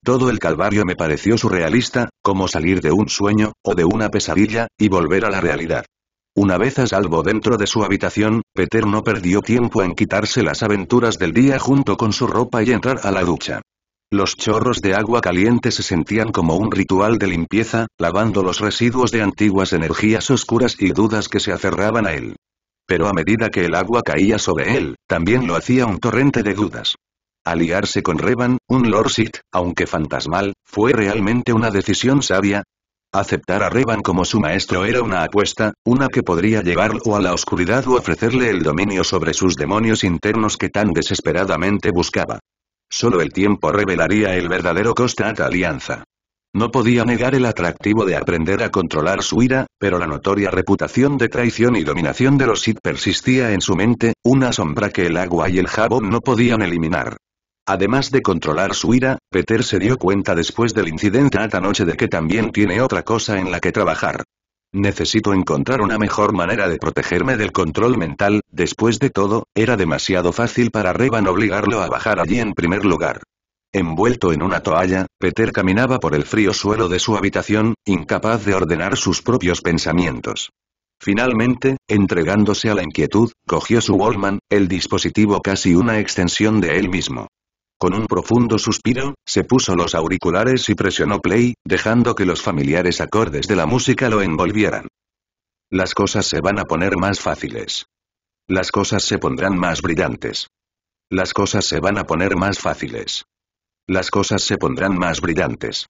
Speaker 1: Todo el calvario me pareció surrealista, como salir de un sueño, o de una pesadilla, y volver a la realidad. Una vez a salvo dentro de su habitación, Peter no perdió tiempo en quitarse las aventuras del día junto con su ropa y entrar a la ducha. Los chorros de agua caliente se sentían como un ritual de limpieza, lavando los residuos de antiguas energías oscuras y dudas que se aferraban a él. Pero a medida que el agua caía sobre él, también lo hacía un torrente de dudas. Aliarse con Revan, un Lord Sith, aunque fantasmal, ¿fue realmente una decisión sabia? Aceptar a Revan como su maestro era una apuesta, una que podría llevarlo a la oscuridad u ofrecerle el dominio sobre sus demonios internos que tan desesperadamente buscaba. Solo el tiempo revelaría el verdadero coste a tal alianza. No podía negar el atractivo de aprender a controlar su ira, pero la notoria reputación de traición y dominación de los Sith persistía en su mente, una sombra que el agua y el jabón no podían eliminar. Además de controlar su ira, Peter se dio cuenta después del incidente anoche de que también tiene otra cosa en la que trabajar. Necesito encontrar una mejor manera de protegerme del control mental, después de todo, era demasiado fácil para Revan obligarlo a bajar allí en primer lugar. Envuelto en una toalla, Peter caminaba por el frío suelo de su habitación, incapaz de ordenar sus propios pensamientos. Finalmente, entregándose a la inquietud, cogió su Walkman, el dispositivo casi una extensión de él mismo. Con un profundo suspiro, se puso los auriculares y presionó play, dejando que los familiares acordes de la música lo envolvieran. Las cosas se van a poner más fáciles. Las cosas se pondrán más brillantes. Las cosas se van a poner más fáciles. Las cosas se pondrán más brillantes.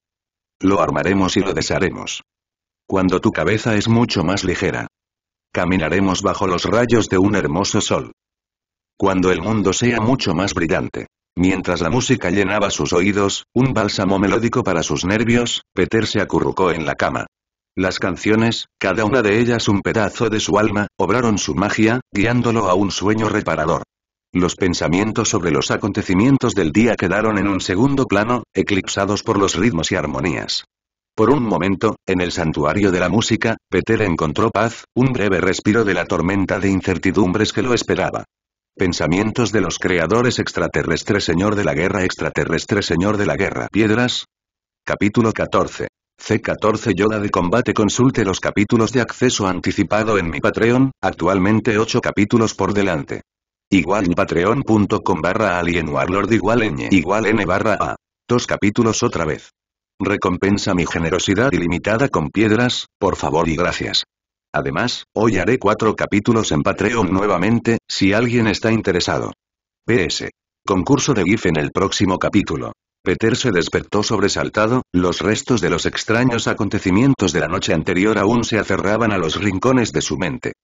Speaker 1: Lo armaremos y lo desharemos. Cuando tu cabeza es mucho más ligera. Caminaremos bajo los rayos de un hermoso sol. Cuando el mundo sea mucho más brillante. Mientras la música llenaba sus oídos, un bálsamo melódico para sus nervios, Peter se acurrucó en la cama. Las canciones, cada una de ellas un pedazo de su alma, obraron su magia, guiándolo a un sueño reparador. Los pensamientos sobre los acontecimientos del día quedaron en un segundo plano, eclipsados por los ritmos y armonías. Por un momento, en el santuario de la música, Peter encontró paz, un breve respiro de la tormenta de incertidumbres que lo esperaba. Pensamientos de los creadores extraterrestres. Señor de la guerra extraterrestre. Señor de la guerra. Piedras. Capítulo 14. C14 Yoda de combate. Consulte los capítulos de acceso anticipado en mi Patreon, actualmente 8 capítulos por delante. = patreon.com/alienwarlord =n/a. 2 capítulos otra vez. Recompensa mi generosidad ilimitada con piedras, por favor y gracias. Además, hoy haré 4 capítulos en Patreon nuevamente, si alguien está interesado. PS. Concurso de GIF en el próximo capítulo. Peter se despertó sobresaltado, los restos de los extraños acontecimientos de la noche anterior aún se aferraban a los rincones de su mente.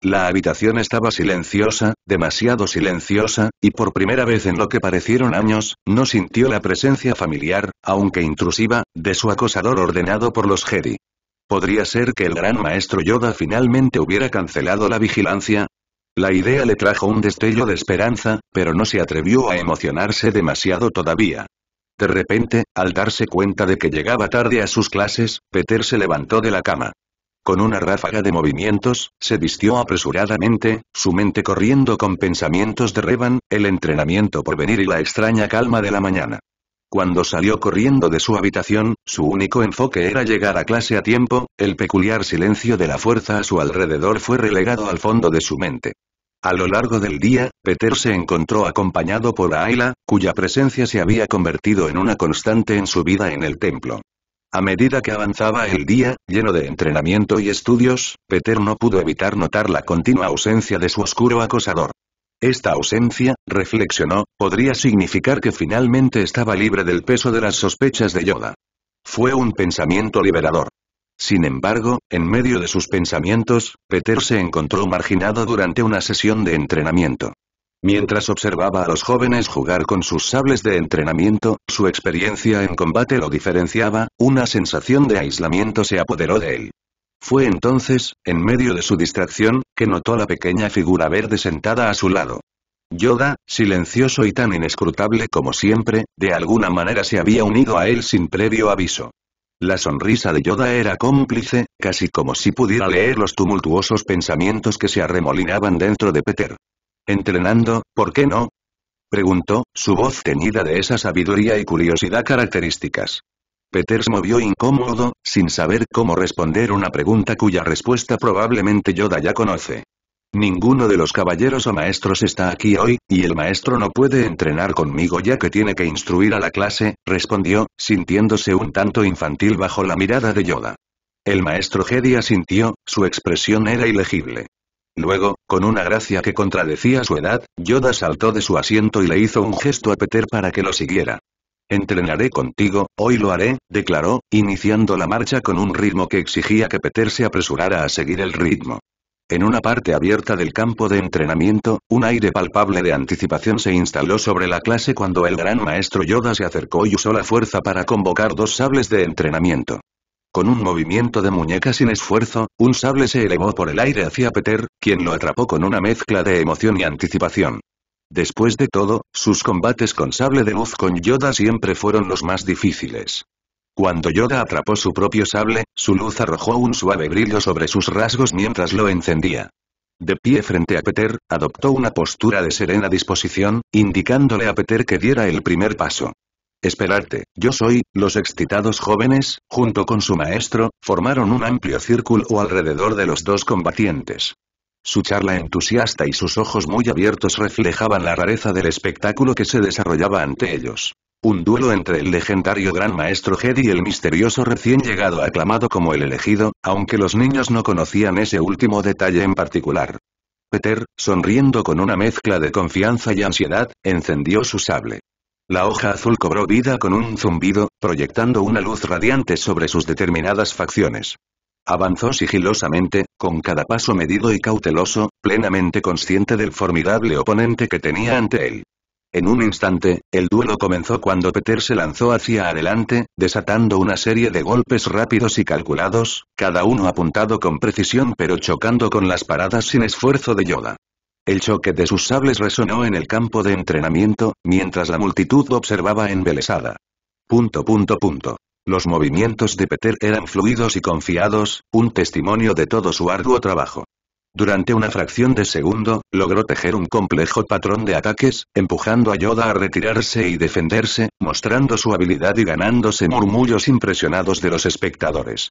Speaker 1: La habitación estaba silenciosa, demasiado silenciosa, y por primera vez en lo que parecieron años, no sintió la presencia familiar, aunque intrusiva, de su acosador ordenado por los Jedi. ¿Podría ser que el gran maestro Yoda finalmente hubiera cancelado la vigilancia? La idea le trajo un destello de esperanza, pero no se atrevió a emocionarse demasiado todavía. De repente, al darse cuenta de que llegaba tarde a sus clases, Peter se levantó de la cama. Con una ráfaga de movimientos, se vistió apresuradamente, su mente corriendo con pensamientos de Revan, el entrenamiento por venir y la extraña calma de la mañana. Cuando salió corriendo de su habitación, su único enfoque era llegar a clase a tiempo, el peculiar silencio de la fuerza a su alrededor fue relegado al fondo de su mente. A lo largo del día, Peter se encontró acompañado por Ayla, cuya presencia se había convertido en una constante en su vida en el templo. A medida que avanzaba el día, lleno de entrenamiento y estudios, Peter no pudo evitar notar la continua ausencia de su oscuro acosador. Esta ausencia, reflexionó, podría significar que finalmente estaba libre del peso de las sospechas de Yoda. Fue un pensamiento liberador. Sin embargo, en medio de sus pensamientos, Peter se encontró marginado durante una sesión de entrenamiento. Mientras observaba a los jóvenes jugar con sus sables de entrenamiento, su experiencia en combate lo diferenciaba, una sensación de aislamiento se apoderó de él. Fue entonces, en medio de su distracción, que notó la pequeña figura verde sentada a su lado. Yoda, silencioso y tan inescrutable como siempre, de alguna manera se había unido a él sin previo aviso. La sonrisa de Yoda era cómplice, casi como si pudiera leer los tumultuosos pensamientos que se arremolinaban dentro de Peter. ¿Entrenando, por qué no?, preguntó, su voz teñida de esa sabiduría y curiosidad características. Peter se movió incómodo, sin saber cómo responder una pregunta cuya respuesta probablemente Yoda ya conoce. Ninguno de los caballeros o maestros está aquí hoy, y el maestro no puede entrenar conmigo ya que tiene que instruir a la clase, respondió, sintiéndose un tanto infantil bajo la mirada de Yoda. El maestro Jedi asintió, su expresión era ilegible. Luego, con una gracia que contradecía su edad, Yoda saltó de su asiento y le hizo un gesto a Peter para que lo siguiera. Entrenaré contigo, hoy lo haré, declaró, iniciando la marcha con un ritmo que exigía que Peter se apresurara a seguir el ritmo. En una parte abierta del campo de entrenamiento, un aire palpable de anticipación se instaló sobre la clase cuando el gran maestro Yoda se acercó y usó la fuerza para convocar dos sables de entrenamiento. Con un movimiento de muñeca sin esfuerzo, un sable se elevó por el aire hacia Peter, quien lo atrapó con una mezcla de emoción y anticipación. Después de todo, sus combates con sable de luz con Yoda siempre fueron los más difíciles. Cuando Yoda atrapó su propio sable, su luz arrojó un suave brillo sobre sus rasgos mientras lo encendía. De pie frente a Peter, adoptó una postura de serena disposición, indicándole a Peter que diera el primer paso. Esperarte, yo soy, los excitados jóvenes, junto con su maestro, formaron un amplio círculo alrededor de los dos combatientes. Su charla entusiasta y sus ojos muy abiertos reflejaban la rareza del espectáculo que se desarrollaba ante ellos. Un duelo entre el legendario gran maestro Jedi y el misterioso recién llegado aclamado como el elegido, aunque los niños no conocían ese último detalle en particular. Peter, sonriendo con una mezcla de confianza y ansiedad, encendió su sable. La hoja azul cobró vida con un zumbido, proyectando una luz radiante sobre sus determinadas facciones. Avanzó sigilosamente, con cada paso medido y cauteloso, plenamente consciente del formidable oponente que tenía ante él. En un instante, el duelo comenzó cuando Peter se lanzó hacia adelante, desatando una serie de golpes rápidos y calculados, cada uno apuntado con precisión pero chocando con las paradas sin esfuerzo de Yoda. El choque de sus sables resonó en el campo de entrenamiento, mientras la multitud observaba embelesada. Los movimientos de Peter eran fluidos y confiados, un testimonio de todo su arduo trabajo. Durante una fracción de segundo, logró tejer un complejo patrón de ataques, empujando a Yoda a retirarse y defenderse, mostrando su habilidad y ganándose murmullos impresionados de los espectadores.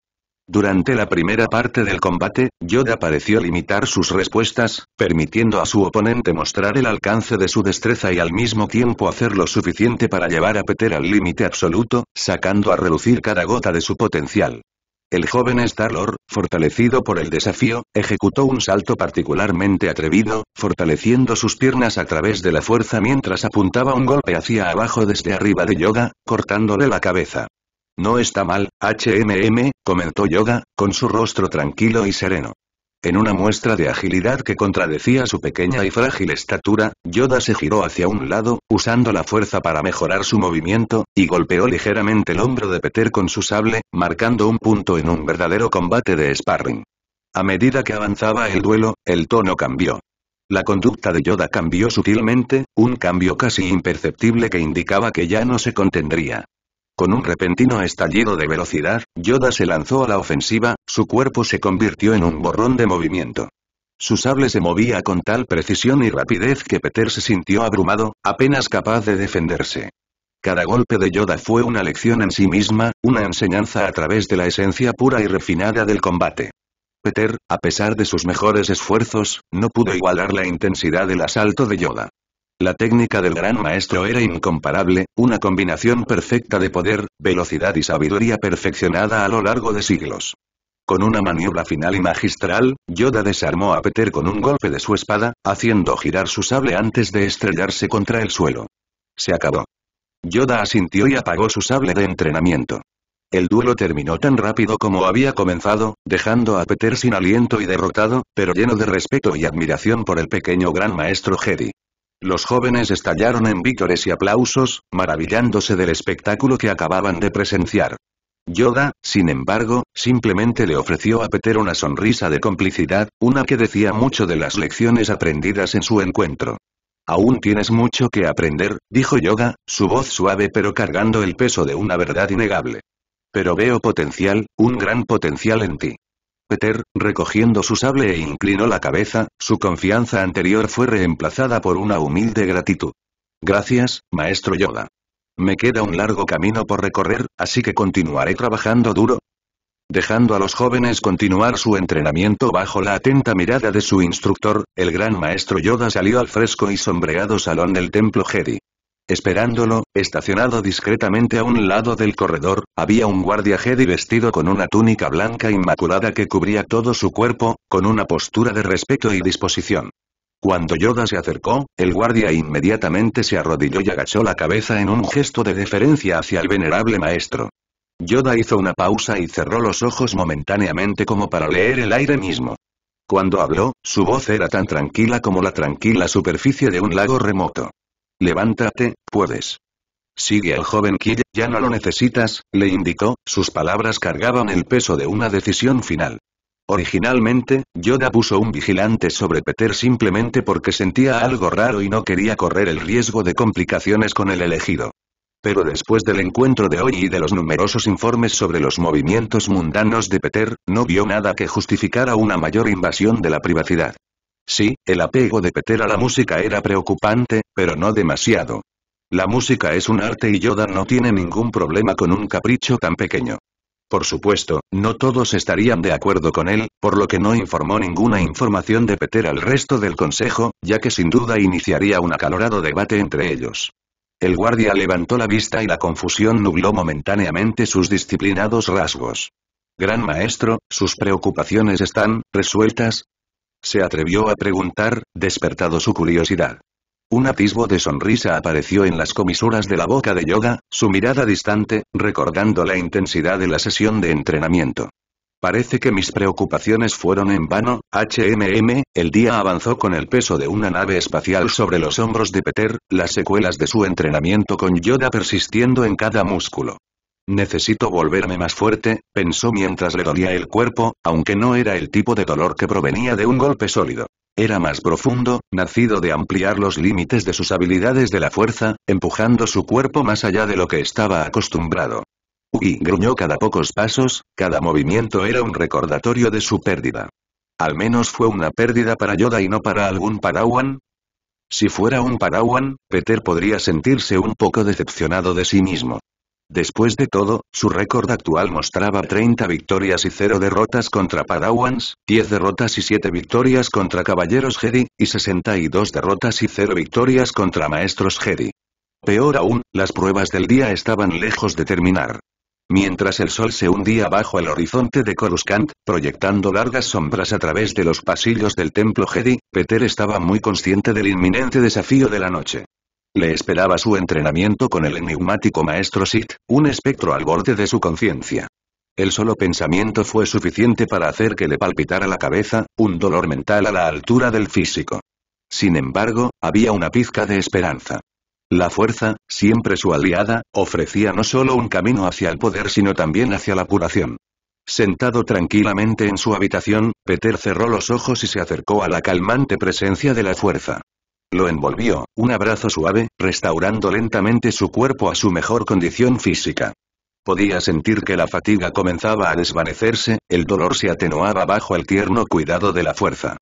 Speaker 1: Durante la primera parte del combate, Yoda pareció limitar sus respuestas, permitiendo a su oponente mostrar el alcance de su destreza y al mismo tiempo hacer lo suficiente para llevar a Peter al límite absoluto, sacando a relucir cada gota de su potencial. El joven Star-Lord, fortalecido por el desafío, ejecutó un salto particularmente atrevido, fortaleciendo sus piernas a través de la fuerza mientras apuntaba un golpe hacia abajo desde arriba de Yoda, cortándole la cabeza. No está mal, comentó Yoda, con su rostro tranquilo y sereno. En una muestra de agilidad que contradecía su pequeña y frágil estatura, Yoda se giró hacia un lado, usando la fuerza para mejorar su movimiento, y golpeó ligeramente el hombro de Peter con su sable, marcando un punto en un verdadero combate de sparring. A medida que avanzaba el duelo, el tono cambió. La conducta de Yoda cambió sutilmente, un cambio casi imperceptible que indicaba que ya no se contendría. Con un repentino estallido de velocidad, Yoda se lanzó a la ofensiva, su cuerpo se convirtió en un borrón de movimiento. Su sable se movía con tal precisión y rapidez que Peter se sintió abrumado, apenas capaz de defenderse. Cada golpe de Yoda fue una lección en sí misma, una enseñanza a través de la esencia pura y refinada del combate. Peter, a pesar de sus mejores esfuerzos, no pudo igualar la intensidad del asalto de Yoda. La técnica del gran maestro era incomparable, una combinación perfecta de poder, velocidad y sabiduría perfeccionada a lo largo de siglos. Con una maniobra final y magistral, Yoda desarmó a Peter con un golpe de su espada, haciendo girar su sable antes de estrellarse contra el suelo. Se acabó. Yoda asintió y apagó su sable de entrenamiento. El duelo terminó tan rápido como había comenzado, dejando a Peter sin aliento y derrotado, pero lleno de respeto y admiración por el pequeño gran maestro Jedi. Los jóvenes estallaron en vítores y aplausos, maravillándose del espectáculo que acababan de presenciar. Yoda, sin embargo, simplemente le ofreció a Peter una sonrisa de complicidad, una que decía mucho de las lecciones aprendidas en su encuentro. Aún tienes mucho que aprender, dijo Yoda, su voz suave pero cargando el peso de una verdad innegable. Pero veo potencial, un gran potencial en ti. Peter, recogiendo su sable e inclinó la cabeza, su confianza anterior fue reemplazada por una humilde gratitud. Gracias, maestro Yoda. Me queda un largo camino por recorrer, así que continuaré trabajando duro. Dejando a los jóvenes continuar su entrenamiento bajo la atenta mirada de su instructor, el gran maestro Yoda salió al fresco y sombreado salón del templo Jedi. Esperándolo, estacionado discretamente a un lado del corredor, había un guardia Jedi vestido con una túnica blanca inmaculada que cubría todo su cuerpo, con una postura de respeto y disposición. Cuando Yoda se acercó, el guardia inmediatamente se arrodilló y agachó la cabeza en un gesto de deferencia hacia el venerable maestro. Yoda hizo una pausa y cerró los ojos momentáneamente como para leer el aire mismo. Cuando habló, su voz era tan tranquila como la tranquila superficie de un lago remoto. Levántate, puedes. Sigue al joven Kid, ya no lo necesitas, le indicó, sus palabras cargaban el peso de una decisión final. Originalmente, Yoda puso un vigilante sobre Peter simplemente porque sentía algo raro y no quería correr el riesgo de complicaciones con el elegido. Pero después del encuentro de hoy y de los numerosos informes sobre los movimientos mundanos de Peter, no vio nada que justificara una mayor invasión de la privacidad. Sí, el apego de Peter a la música era preocupante, pero no demasiado. La música es un arte y Yoda no tiene ningún problema con un capricho tan pequeño. Por supuesto, no todos estarían de acuerdo con él, por lo que no informó ninguna información de Peter al resto del consejo, ya que sin duda iniciaría un acalorado debate entre ellos. El guardia levantó la vista y la confusión nubló momentáneamente sus disciplinados rasgos. Gran maestro, ¿sus preocupaciones están resueltas? Se atrevió a preguntar, despertado su curiosidad. Un atisbo de sonrisa apareció en las comisuras de la boca de Yoda, su mirada distante, recordando la intensidad de la sesión de entrenamiento. Parece que mis preocupaciones fueron en vano, el día avanzó con el peso de una nave espacial sobre los hombros de Peter, las secuelas de su entrenamiento con Yoda persistiendo en cada músculo. Necesito volverme más fuerte, pensó mientras le dolía el cuerpo, aunque no era el tipo de dolor que provenía de un golpe sólido. Era más profundo, nacido de ampliar los límites de sus habilidades de la fuerza, empujando su cuerpo más allá de lo que estaba acostumbrado. Gruñó cada pocos pasos, cada movimiento era un recordatorio de su pérdida. Al menos fue una pérdida para Yoda y no para algún Padawan. Si fuera un Padawan, Peter podría sentirse un poco decepcionado de sí mismo. Después de todo, su récord actual mostraba 30 victorias y 0 derrotas contra Padawans, 10 derrotas y 7 victorias contra Caballeros Jedi, y 62 derrotas y 0 victorias contra Maestros Jedi. Peor aún, las pruebas del día estaban lejos de terminar. Mientras el sol se hundía bajo el horizonte de Coruscant, proyectando largas sombras a través de los pasillos del templo Jedi, Peter estaba muy consciente del inminente desafío de la noche. Le esperaba su entrenamiento con el enigmático maestro Sith, un espectro al borde de su conciencia. El solo pensamiento fue suficiente para hacer que le palpitara la cabeza, un dolor mental a la altura del físico. Sin embargo, había una pizca de esperanza. La fuerza, siempre su aliada, ofrecía no solo un camino hacia el poder sino también hacia la curación. Sentado tranquilamente en su habitación, Peter cerró los ojos y se acercó a la calmante presencia de la fuerza. Lo envolvió, un abrazo suave, restaurando lentamente su cuerpo a su mejor condición física. Podía sentir que la fatiga comenzaba a desvanecerse, el dolor se atenuaba bajo el tierno cuidado de la fuerza.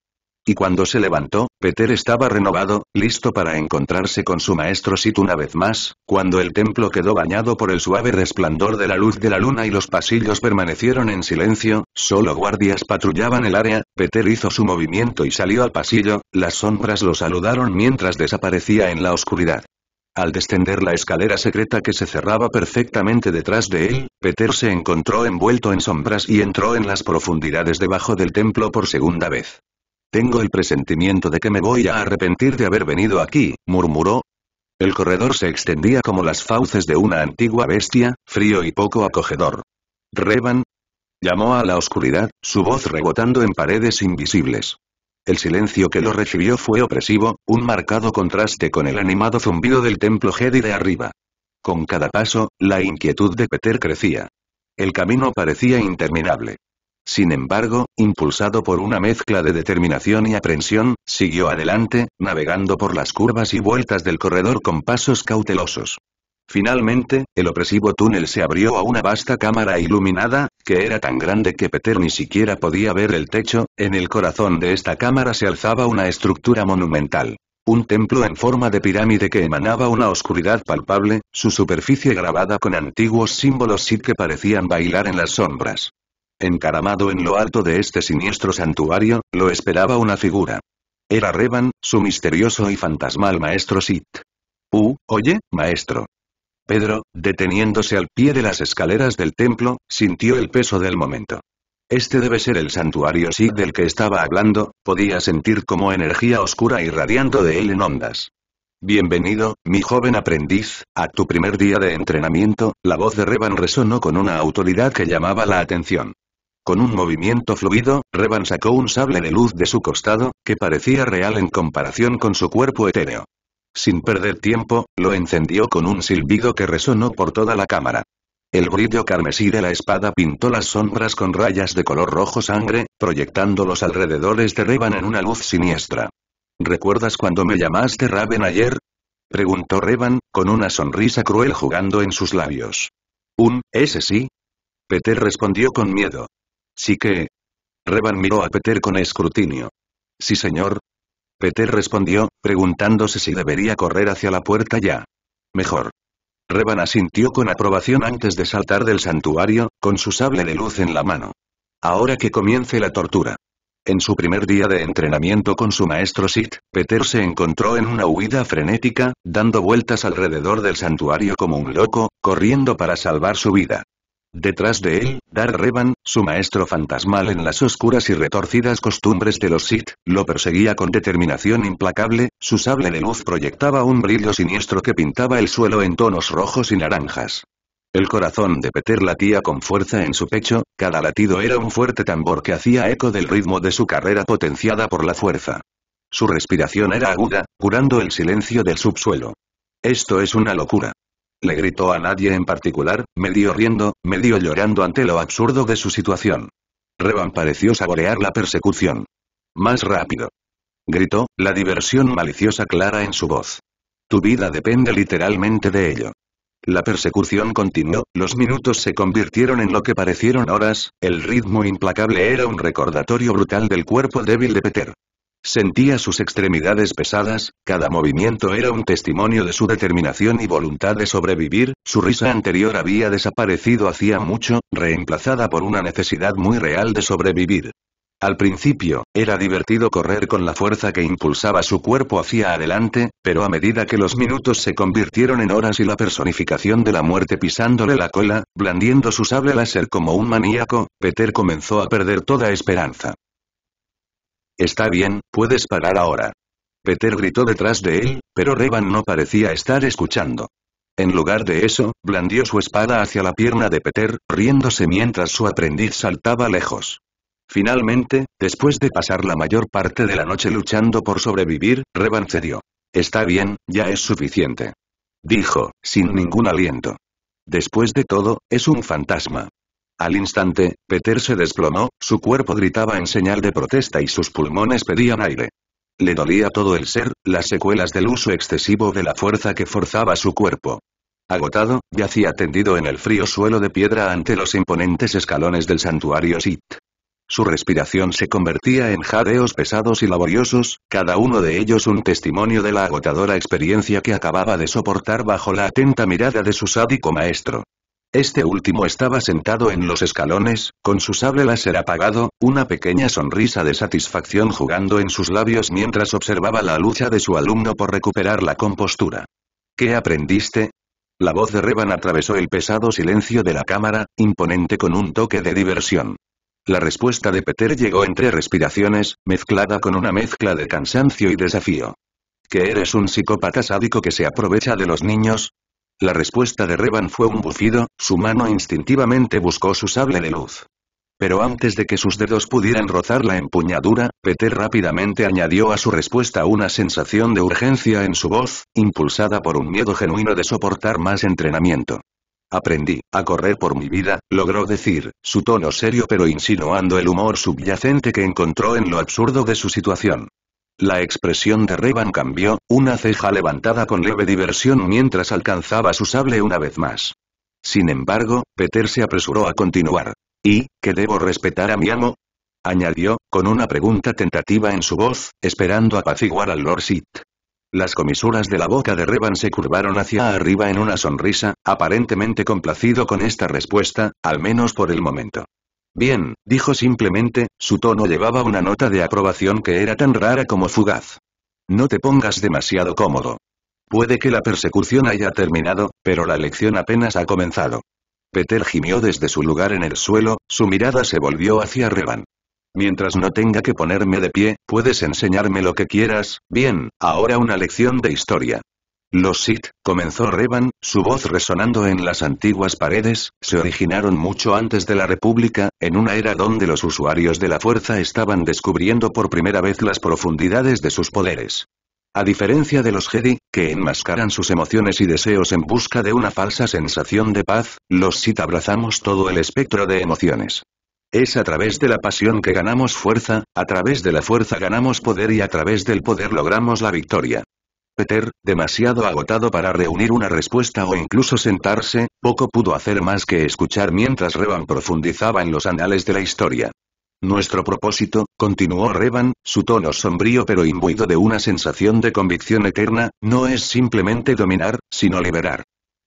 Speaker 1: Y cuando se levantó, Peter estaba renovado, listo para encontrarse con su maestro Sid una vez más. Cuando el templo quedó bañado por el suave resplandor de la luz de la luna y los pasillos permanecieron en silencio, solo guardias patrullaban el área, Peter hizo su movimiento y salió al pasillo, las sombras lo saludaron mientras desaparecía en la oscuridad. Al descender la escalera secreta que se cerraba perfectamente detrás de él, Peter se encontró envuelto en sombras y entró en las profundidades debajo del templo por segunda vez. Tengo el presentimiento de que me voy a arrepentir de haber venido aquí, murmuró. El corredor se extendía como las fauces de una antigua bestia, frío y poco acogedor. «Revan», llamó a la oscuridad, su voz rebotando en paredes invisibles. El silencio que lo recibió fue opresivo, un marcado contraste con el animado zumbido del templo Jedi de arriba. Con cada paso, la inquietud de Peter crecía. El camino parecía interminable. Sin embargo, impulsado por una mezcla de determinación y aprensión, siguió adelante, navegando por las curvas y vueltas del corredor con pasos cautelosos. Finalmente, el opresivo túnel se abrió a una vasta cámara iluminada, que era tan grande que Peter ni siquiera podía ver el techo. En el corazón de esta cámara se alzaba una estructura monumental. Un templo en forma de pirámide que emanaba una oscuridad palpable, su superficie grabada con antiguos símbolos Sith que parecían bailar en las sombras. Encaramado en lo alto de este siniestro santuario, lo esperaba una figura. Era Revan, su misterioso y fantasmal maestro Sith. Oye, maestro. Pedro, deteniéndose al pie de las escaleras del templo, sintió el peso del momento. Este debe ser el santuario Sith del que estaba hablando, podía sentir como energía oscura irradiando de él en ondas. Bienvenido, mi joven aprendiz, a tu primer día de entrenamiento. La voz de Revan resonó con una autoridad que llamaba la atención. Con un movimiento fluido, Revan sacó un sable de luz de su costado, que parecía real en comparación con su cuerpo etéreo. Sin perder tiempo, lo encendió con un silbido que resonó por toda la cámara. El brillo carmesí de la espada pintó las sombras con rayas de color rojo sangre, proyectando los alrededores de Revan en una luz siniestra. ¿Recuerdas cuando me llamaste Raven ayer?, preguntó Revan, con una sonrisa cruel jugando en sus labios. ¿Ese sí? Peter respondió con miedo. ¿Sí que? Revan miró a Peter con escrutinio. Sí, señor. Peter respondió, preguntándose si debería correr hacia la puerta ya. Mejor. Revan asintió con aprobación antes de saltar del santuario, con su sable de luz en la mano. Ahora que comience la tortura. En su primer día de entrenamiento con su maestro Sith, Peter se encontró en una huida frenética, dando vueltas alrededor del santuario como un loco, corriendo para salvar su vida. Detrás de él, Darth Revan, su maestro fantasmal en las oscuras y retorcidas costumbres de los Sith, lo perseguía con determinación implacable, su sable de luz proyectaba un brillo siniestro que pintaba el suelo en tonos rojos y naranjas. El corazón de Peter latía con fuerza en su pecho, cada latido era un fuerte tambor que hacía eco del ritmo de su carrera potenciada por la fuerza. Su respiración era aguda, curando el silencio del subsuelo. Esto es una locura. Le gritó a nadie en particular, medio riendo, medio llorando ante lo absurdo de su situación. Revan pareció saborear la persecución. Más rápido. Gritó, la diversión maliciosa clara en su voz. Tu vida depende literalmente de ello. La persecución continuó, los minutos se convirtieron en lo que parecieron horas, el ritmo implacable era un recordatorio brutal del cuerpo débil de Peter. Sentía sus extremidades pesadas, cada movimiento era un testimonio de su determinación y voluntad de sobrevivir, su risa anterior había desaparecido hacía mucho, reemplazada por una necesidad muy real de sobrevivir. Al principio, era divertido correr con la fuerza que impulsaba su cuerpo hacia adelante, pero a medida que los minutos se convirtieron en horas y la personificación de la muerte pisándole la cola, blandiendo su sable láser como un maníaco, Peter comenzó a perder toda esperanza. Está bien, puedes parar ahora. Peter gritó detrás de él, pero Revan no parecía estar escuchando. En lugar de eso, blandió su espada hacia la pierna de Peter, riéndose mientras su aprendiz saltaba lejos. Finalmente, después de pasar la mayor parte de la noche luchando por sobrevivir, Revan cedió. Está bien, ya es suficiente. Dijo, sin ningún aliento. Después de todo, es un fantasma. Al instante, Peter se desplomó, su cuerpo gritaba en señal de protesta y sus pulmones pedían aire. Le dolía todo el ser, las secuelas del uso excesivo de la fuerza que forzaba su cuerpo. Agotado, yacía tendido en el frío suelo de piedra ante los imponentes escalones del santuario Sith. Su respiración se convertía en jadeos pesados y laboriosos, cada uno de ellos un testimonio de la agotadora experiencia que acababa de soportar bajo la atenta mirada de su sádico maestro. Este último estaba sentado en los escalones, con su sable láser apagado, una pequeña sonrisa de satisfacción jugando en sus labios mientras observaba la lucha de su alumno por recuperar la compostura. ¿Qué aprendiste? La voz de Revan atravesó el pesado silencio de la cámara, imponente con un toque de diversión. La respuesta de Peter llegó entre respiraciones, mezclada con una mezcla de cansancio y desafío. ¿Que eres un psicópata sádico que se aprovecha de los niños? La respuesta de Revan fue un bufido, su mano instintivamente buscó su sable de luz. Pero antes de que sus dedos pudieran rozar la empuñadura, Peter rápidamente añadió a su respuesta una sensación de urgencia en su voz, impulsada por un miedo genuino de soportar más entrenamiento. Aprendí a correr por mi vida, logró decir, su tono serio pero insinuando el humor subyacente que encontró en lo absurdo de su situación. La expresión de Revan cambió, una ceja levantada con leve diversión mientras alcanzaba su sable una vez más. Sin embargo, Peter se apresuró a continuar. ¿Y, que debo respetar a mi amo? Añadió, con una pregunta tentativa en su voz, esperando apaciguar al Lord Sith. Las comisuras de la boca de Revan se curvaron hacia arriba en una sonrisa, aparentemente complacido con esta respuesta, al menos por el momento. Bien, dijo simplemente, su tono llevaba una nota de aprobación que era tan rara como fugaz. No te pongas demasiado cómodo. Puede que la persecución haya terminado, pero la lección apenas ha comenzado. Peter gimió desde su lugar en el suelo, su mirada se volvió hacia Revan. Mientras no tenga que ponerme de pie, puedes enseñarme lo que quieras, bien, ahora una lección de historia. Los Sith, comenzó Revan, su voz resonando en las antiguas paredes, se originaron mucho antes de la República, en una era donde los usuarios de la fuerza estaban descubriendo por primera vez las profundidades de sus poderes. A diferencia de los Jedi, que enmascaran sus emociones y deseos en busca de una falsa sensación de paz, los Sith abrazamos todo el espectro de emociones. Es a través de la pasión que ganamos fuerza, a través de la fuerza ganamos poder y a través del poder logramos la victoria. Peter, demasiado agotado para reunir una respuesta o incluso sentarse, poco pudo hacer más que escuchar mientras Revan profundizaba en los anales de la historia. Nuestro propósito, continuó Revan, su tono sombrío pero imbuido de una sensación de convicción eterna, no es simplemente dominar, sino liberar.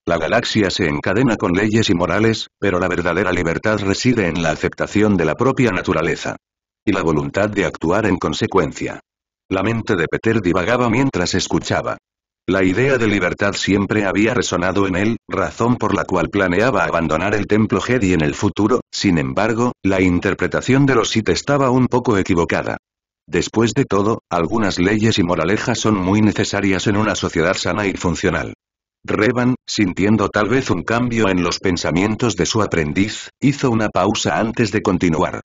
Speaker 1: La galaxia se encadena con leyes y morales, pero la verdadera libertad reside en la aceptación de la propia naturaleza. Y la voluntad de actuar en consecuencia. La mente de Peter divagaba mientras escuchaba. La idea de libertad siempre había resonado en él, razón por la cual planeaba abandonar el templo Jedi en el futuro, sin embargo, la interpretación de los Sith estaba un poco equivocada. Después de todo, algunas leyes y moralejas son muy necesarias en una sociedad sana y funcional. Revan, sintiendo tal vez un cambio en los pensamientos de su aprendiz, hizo una pausa antes de continuar.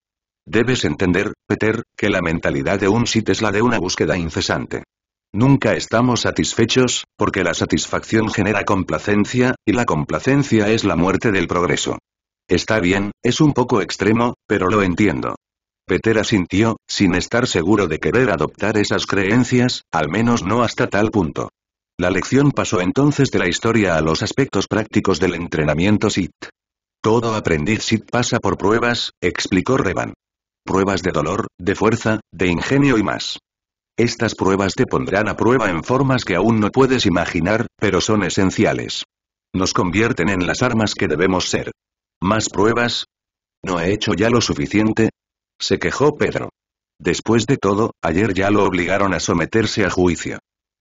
Speaker 1: Debes entender, Peter, que la mentalidad de un Sith es la de una búsqueda incesante. Nunca estamos satisfechos, porque la satisfacción genera complacencia, y la complacencia es la muerte del progreso. Está bien, es un poco extremo, pero lo entiendo. Peter asintió, sin estar seguro de querer adoptar esas creencias, al menos no hasta tal punto. La lección pasó entonces de la historia a los aspectos prácticos del entrenamiento Sith. Todo aprendiz Sith pasa por pruebas, explicó Revan. Pruebas de dolor, de fuerza, de ingenio y más. Estas pruebas te pondrán a prueba en formas que aún no puedes imaginar, pero son esenciales. Nos convierten en las armas que debemos ser. ¿Más pruebas? ¿No he hecho ya lo suficiente? Se quejó Pedro. Después de todo, ayer ya lo obligaron a someterse a juicio.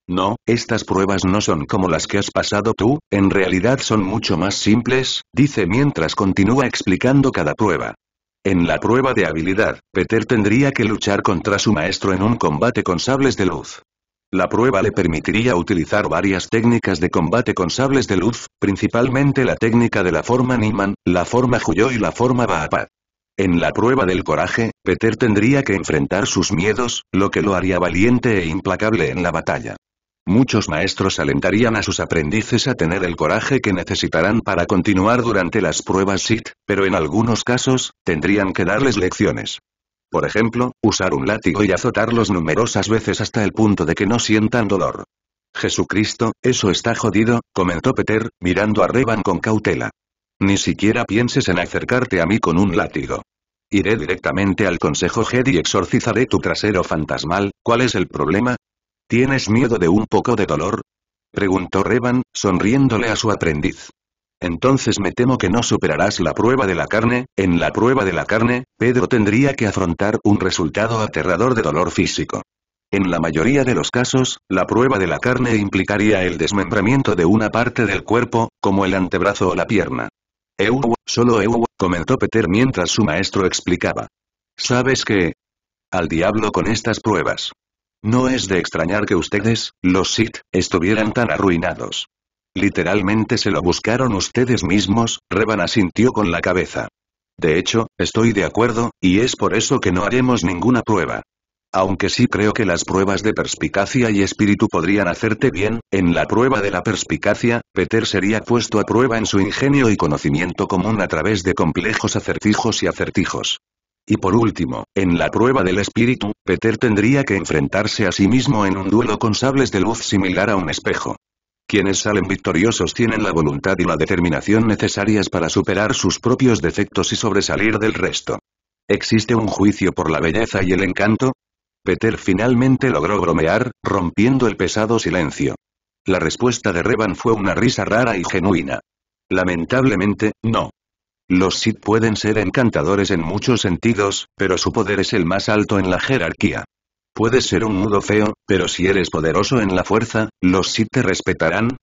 Speaker 1: No, estas pruebas no son como las que has pasado tú, en realidad son mucho más simples, dice mientras continúa explicando cada prueba. En la prueba de habilidad, Peter tendría que luchar contra su maestro en un combate con sables de luz. La prueba le permitiría utilizar varias técnicas de combate con sables de luz, principalmente la técnica de la forma Niman, la forma Huyo y la forma Baapad. En la prueba del coraje, Peter tendría que enfrentar sus miedos, lo que lo haría valiente e implacable en la batalla. Muchos maestros alentarían a sus aprendices a tener el coraje que necesitarán para continuar durante las pruebas SIT, pero en algunos casos, tendrían que darles lecciones. Por ejemplo, usar un látigo y azotarlos numerosas veces hasta el punto de que no sientan dolor. Jesucristo, eso está jodido, comentó Peter, mirando a Revan con cautela. Ni siquiera pienses en acercarte a mí con un látigo. Iré directamente al Consejo Jedi y exorcizaré tu trasero fantasmal. ¿Cuál es el problema? ¿Tienes miedo de un poco de dolor?, preguntó Revan, sonriéndole a su aprendiz. Entonces me temo que no superarás la prueba de la carne. En la prueba de la carne, Pedro tendría que afrontar un resultado aterrador de dolor físico. En la mayoría de los casos, la prueba de la carne implicaría el desmembramiento de una parte del cuerpo, como el antebrazo o la pierna. Solo comentó Peter mientras su maestro explicaba. ¿Sabes qué? Al diablo con estas pruebas. No es de extrañar que ustedes, los Sith, estuvieran tan arruinados. Literalmente se lo buscaron ustedes mismos. Revan asintió con la cabeza. De hecho, estoy de acuerdo, y es por eso que no haremos ninguna prueba. Aunque sí creo que las pruebas de perspicacia y espíritu podrían hacerte bien. En la prueba de la perspicacia, Peter sería puesto a prueba en su ingenio y conocimiento común a través de complejos acertijos. Y por último, en la prueba del espíritu, Peter tendría que enfrentarse a sí mismo en un duelo con sables de luz similar a un espejo. Quienes salen victoriosos tienen la voluntad y la determinación necesarias para superar sus propios defectos y sobresalir del resto. ¿Existe un juicio por la belleza y el encanto? Peter finalmente logró bromear, rompiendo el pesado silencio. La respuesta de Revan fue una risa rara y genuina. Lamentablemente, no. Los Sith pueden ser encantadores en muchos sentidos, pero su poder es el más alto en la jerarquía. Puedes ser un mudo feo, pero si eres poderoso en la fuerza, los Sith te respetarán.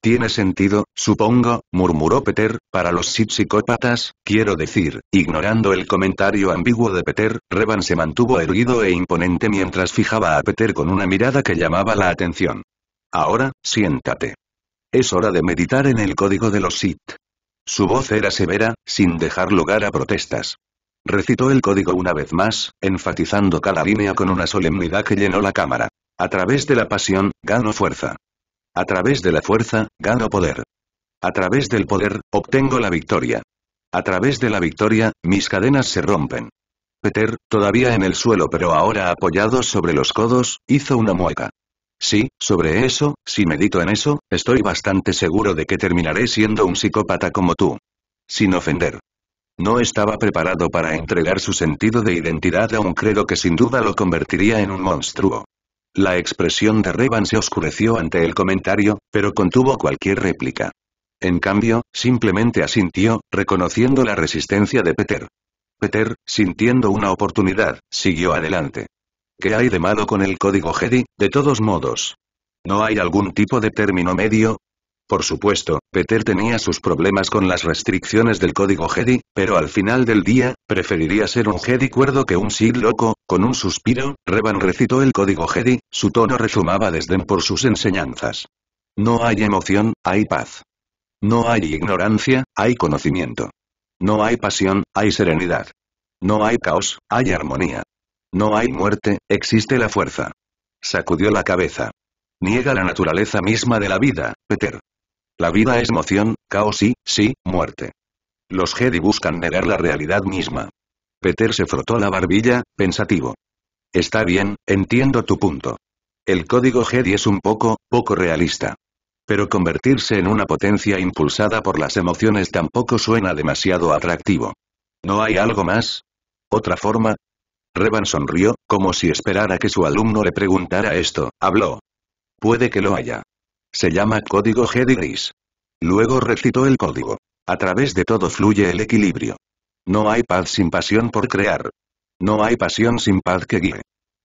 Speaker 1: Tiene sentido, supongo, murmuró Peter. Para los Sith psicópatas, quiero decir. Ignorando el comentario ambiguo de Peter, Revan se mantuvo erguido e imponente mientras fijaba a Peter con una mirada que llamaba la atención. Ahora, siéntate. Es hora de meditar en el código de los Sith. Su voz era severa, sin dejar lugar a protestas. Recitó el código una vez más, enfatizando cada línea con una solemnidad que llenó la cámara. A través de la pasión, gano fuerza. A través de la fuerza, gano poder. A través del poder, obtengo la victoria. A través de la victoria, mis cadenas se rompen. Peter, todavía en el suelo pero ahora apoyado sobre los codos, hizo una mueca. Sí, sobre eso, si medito en eso, estoy bastante seguro de que terminaré siendo un psicópata como tú. Sin ofender. No estaba preparado para entregar su sentido de identidad a un credo que sin duda lo convertiría en un monstruo. La expresión de Revan se oscureció ante el comentario, pero contuvo cualquier réplica. En cambio, simplemente asintió, reconociendo la resistencia de Peter. Peter, sintiendo una oportunidad, siguió adelante. ¿Qué hay de malo con el código Jedi? De todos modos. ¿No hay algún tipo de término medio? Por supuesto, Peter tenía sus problemas con las restricciones del código Jedi, pero al final del día, preferiría ser un Jedi cuerdo que un Sith loco. Con un suspiro, Revan recitó el código Jedi, su tono rezumaba desdén por sus enseñanzas. No hay emoción, hay paz. No hay ignorancia, hay conocimiento. No hay pasión, hay serenidad. No hay caos, hay armonía. No hay muerte, existe la fuerza. Sacudió la cabeza. Niega la naturaleza misma de la vida, Peter. La vida es moción, caos y, sí, muerte. Los Jedi buscan negar la realidad misma. Peter se frotó la barbilla, pensativo. Está bien, entiendo tu punto. El código Jedi es un poco realista. Pero convertirse en una potencia impulsada por las emociones tampoco suena demasiado atractivo. ¿No hay algo más? ¿Otra forma? Revan sonrió, como si esperara que su alumno le preguntara esto. Habló. Puede que lo haya. Se llama código Jedi gris. Luego recitó el código. A través de todo fluye el equilibrio. No hay paz sin pasión por crear. No hay pasión sin paz que guíe.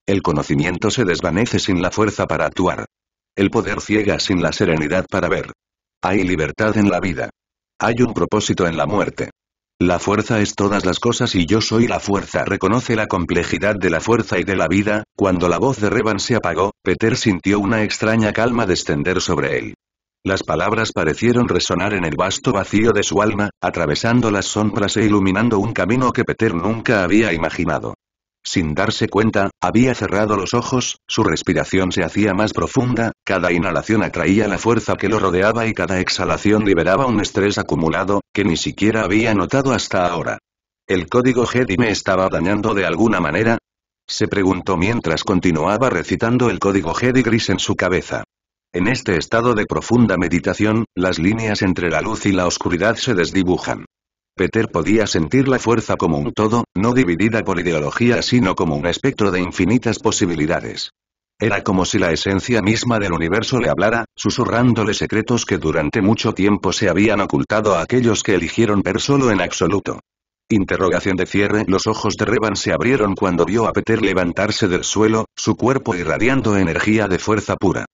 Speaker 1: El conocimiento se desvanece sin la fuerza para actuar. El poder ciega sin la serenidad para ver. Hay libertad en la vida. Hay un propósito en la muerte. La fuerza es todas las cosas y yo soy la fuerza. Reconoce la complejidad de la fuerza y de la vida. Cuando la voz de Revan se apagó, Peter sintió una extraña calma descender sobre él. Las palabras parecieron resonar en el vasto vacío de su alma, atravesando las sombras e iluminando un camino que Peter nunca había imaginado. Sin darse cuenta, había cerrado los ojos, su respiración se hacía más profunda, cada inhalación atraía la fuerza que lo rodeaba y cada exhalación liberaba un estrés acumulado, que ni siquiera había notado hasta ahora. ¿El código Jedi me estaba dañando de alguna manera? Se preguntó mientras continuaba recitando el código Jedi gris en su cabeza. En este estado de profunda meditación, las líneas entre la luz y la oscuridad se desdibujan. Peter podía sentir la fuerza como un todo, no dividida por ideología sino como un espectro de infinitas posibilidades. Era como si la esencia misma del universo le hablara, susurrándole secretos que durante mucho tiempo se habían ocultado a aquellos que eligieron ver solo en absoluto. Interrogación de cierre. Los ojos de Revan se abrieron cuando vio a Peter levantarse del suelo, su cuerpo irradiando energía de fuerza pura.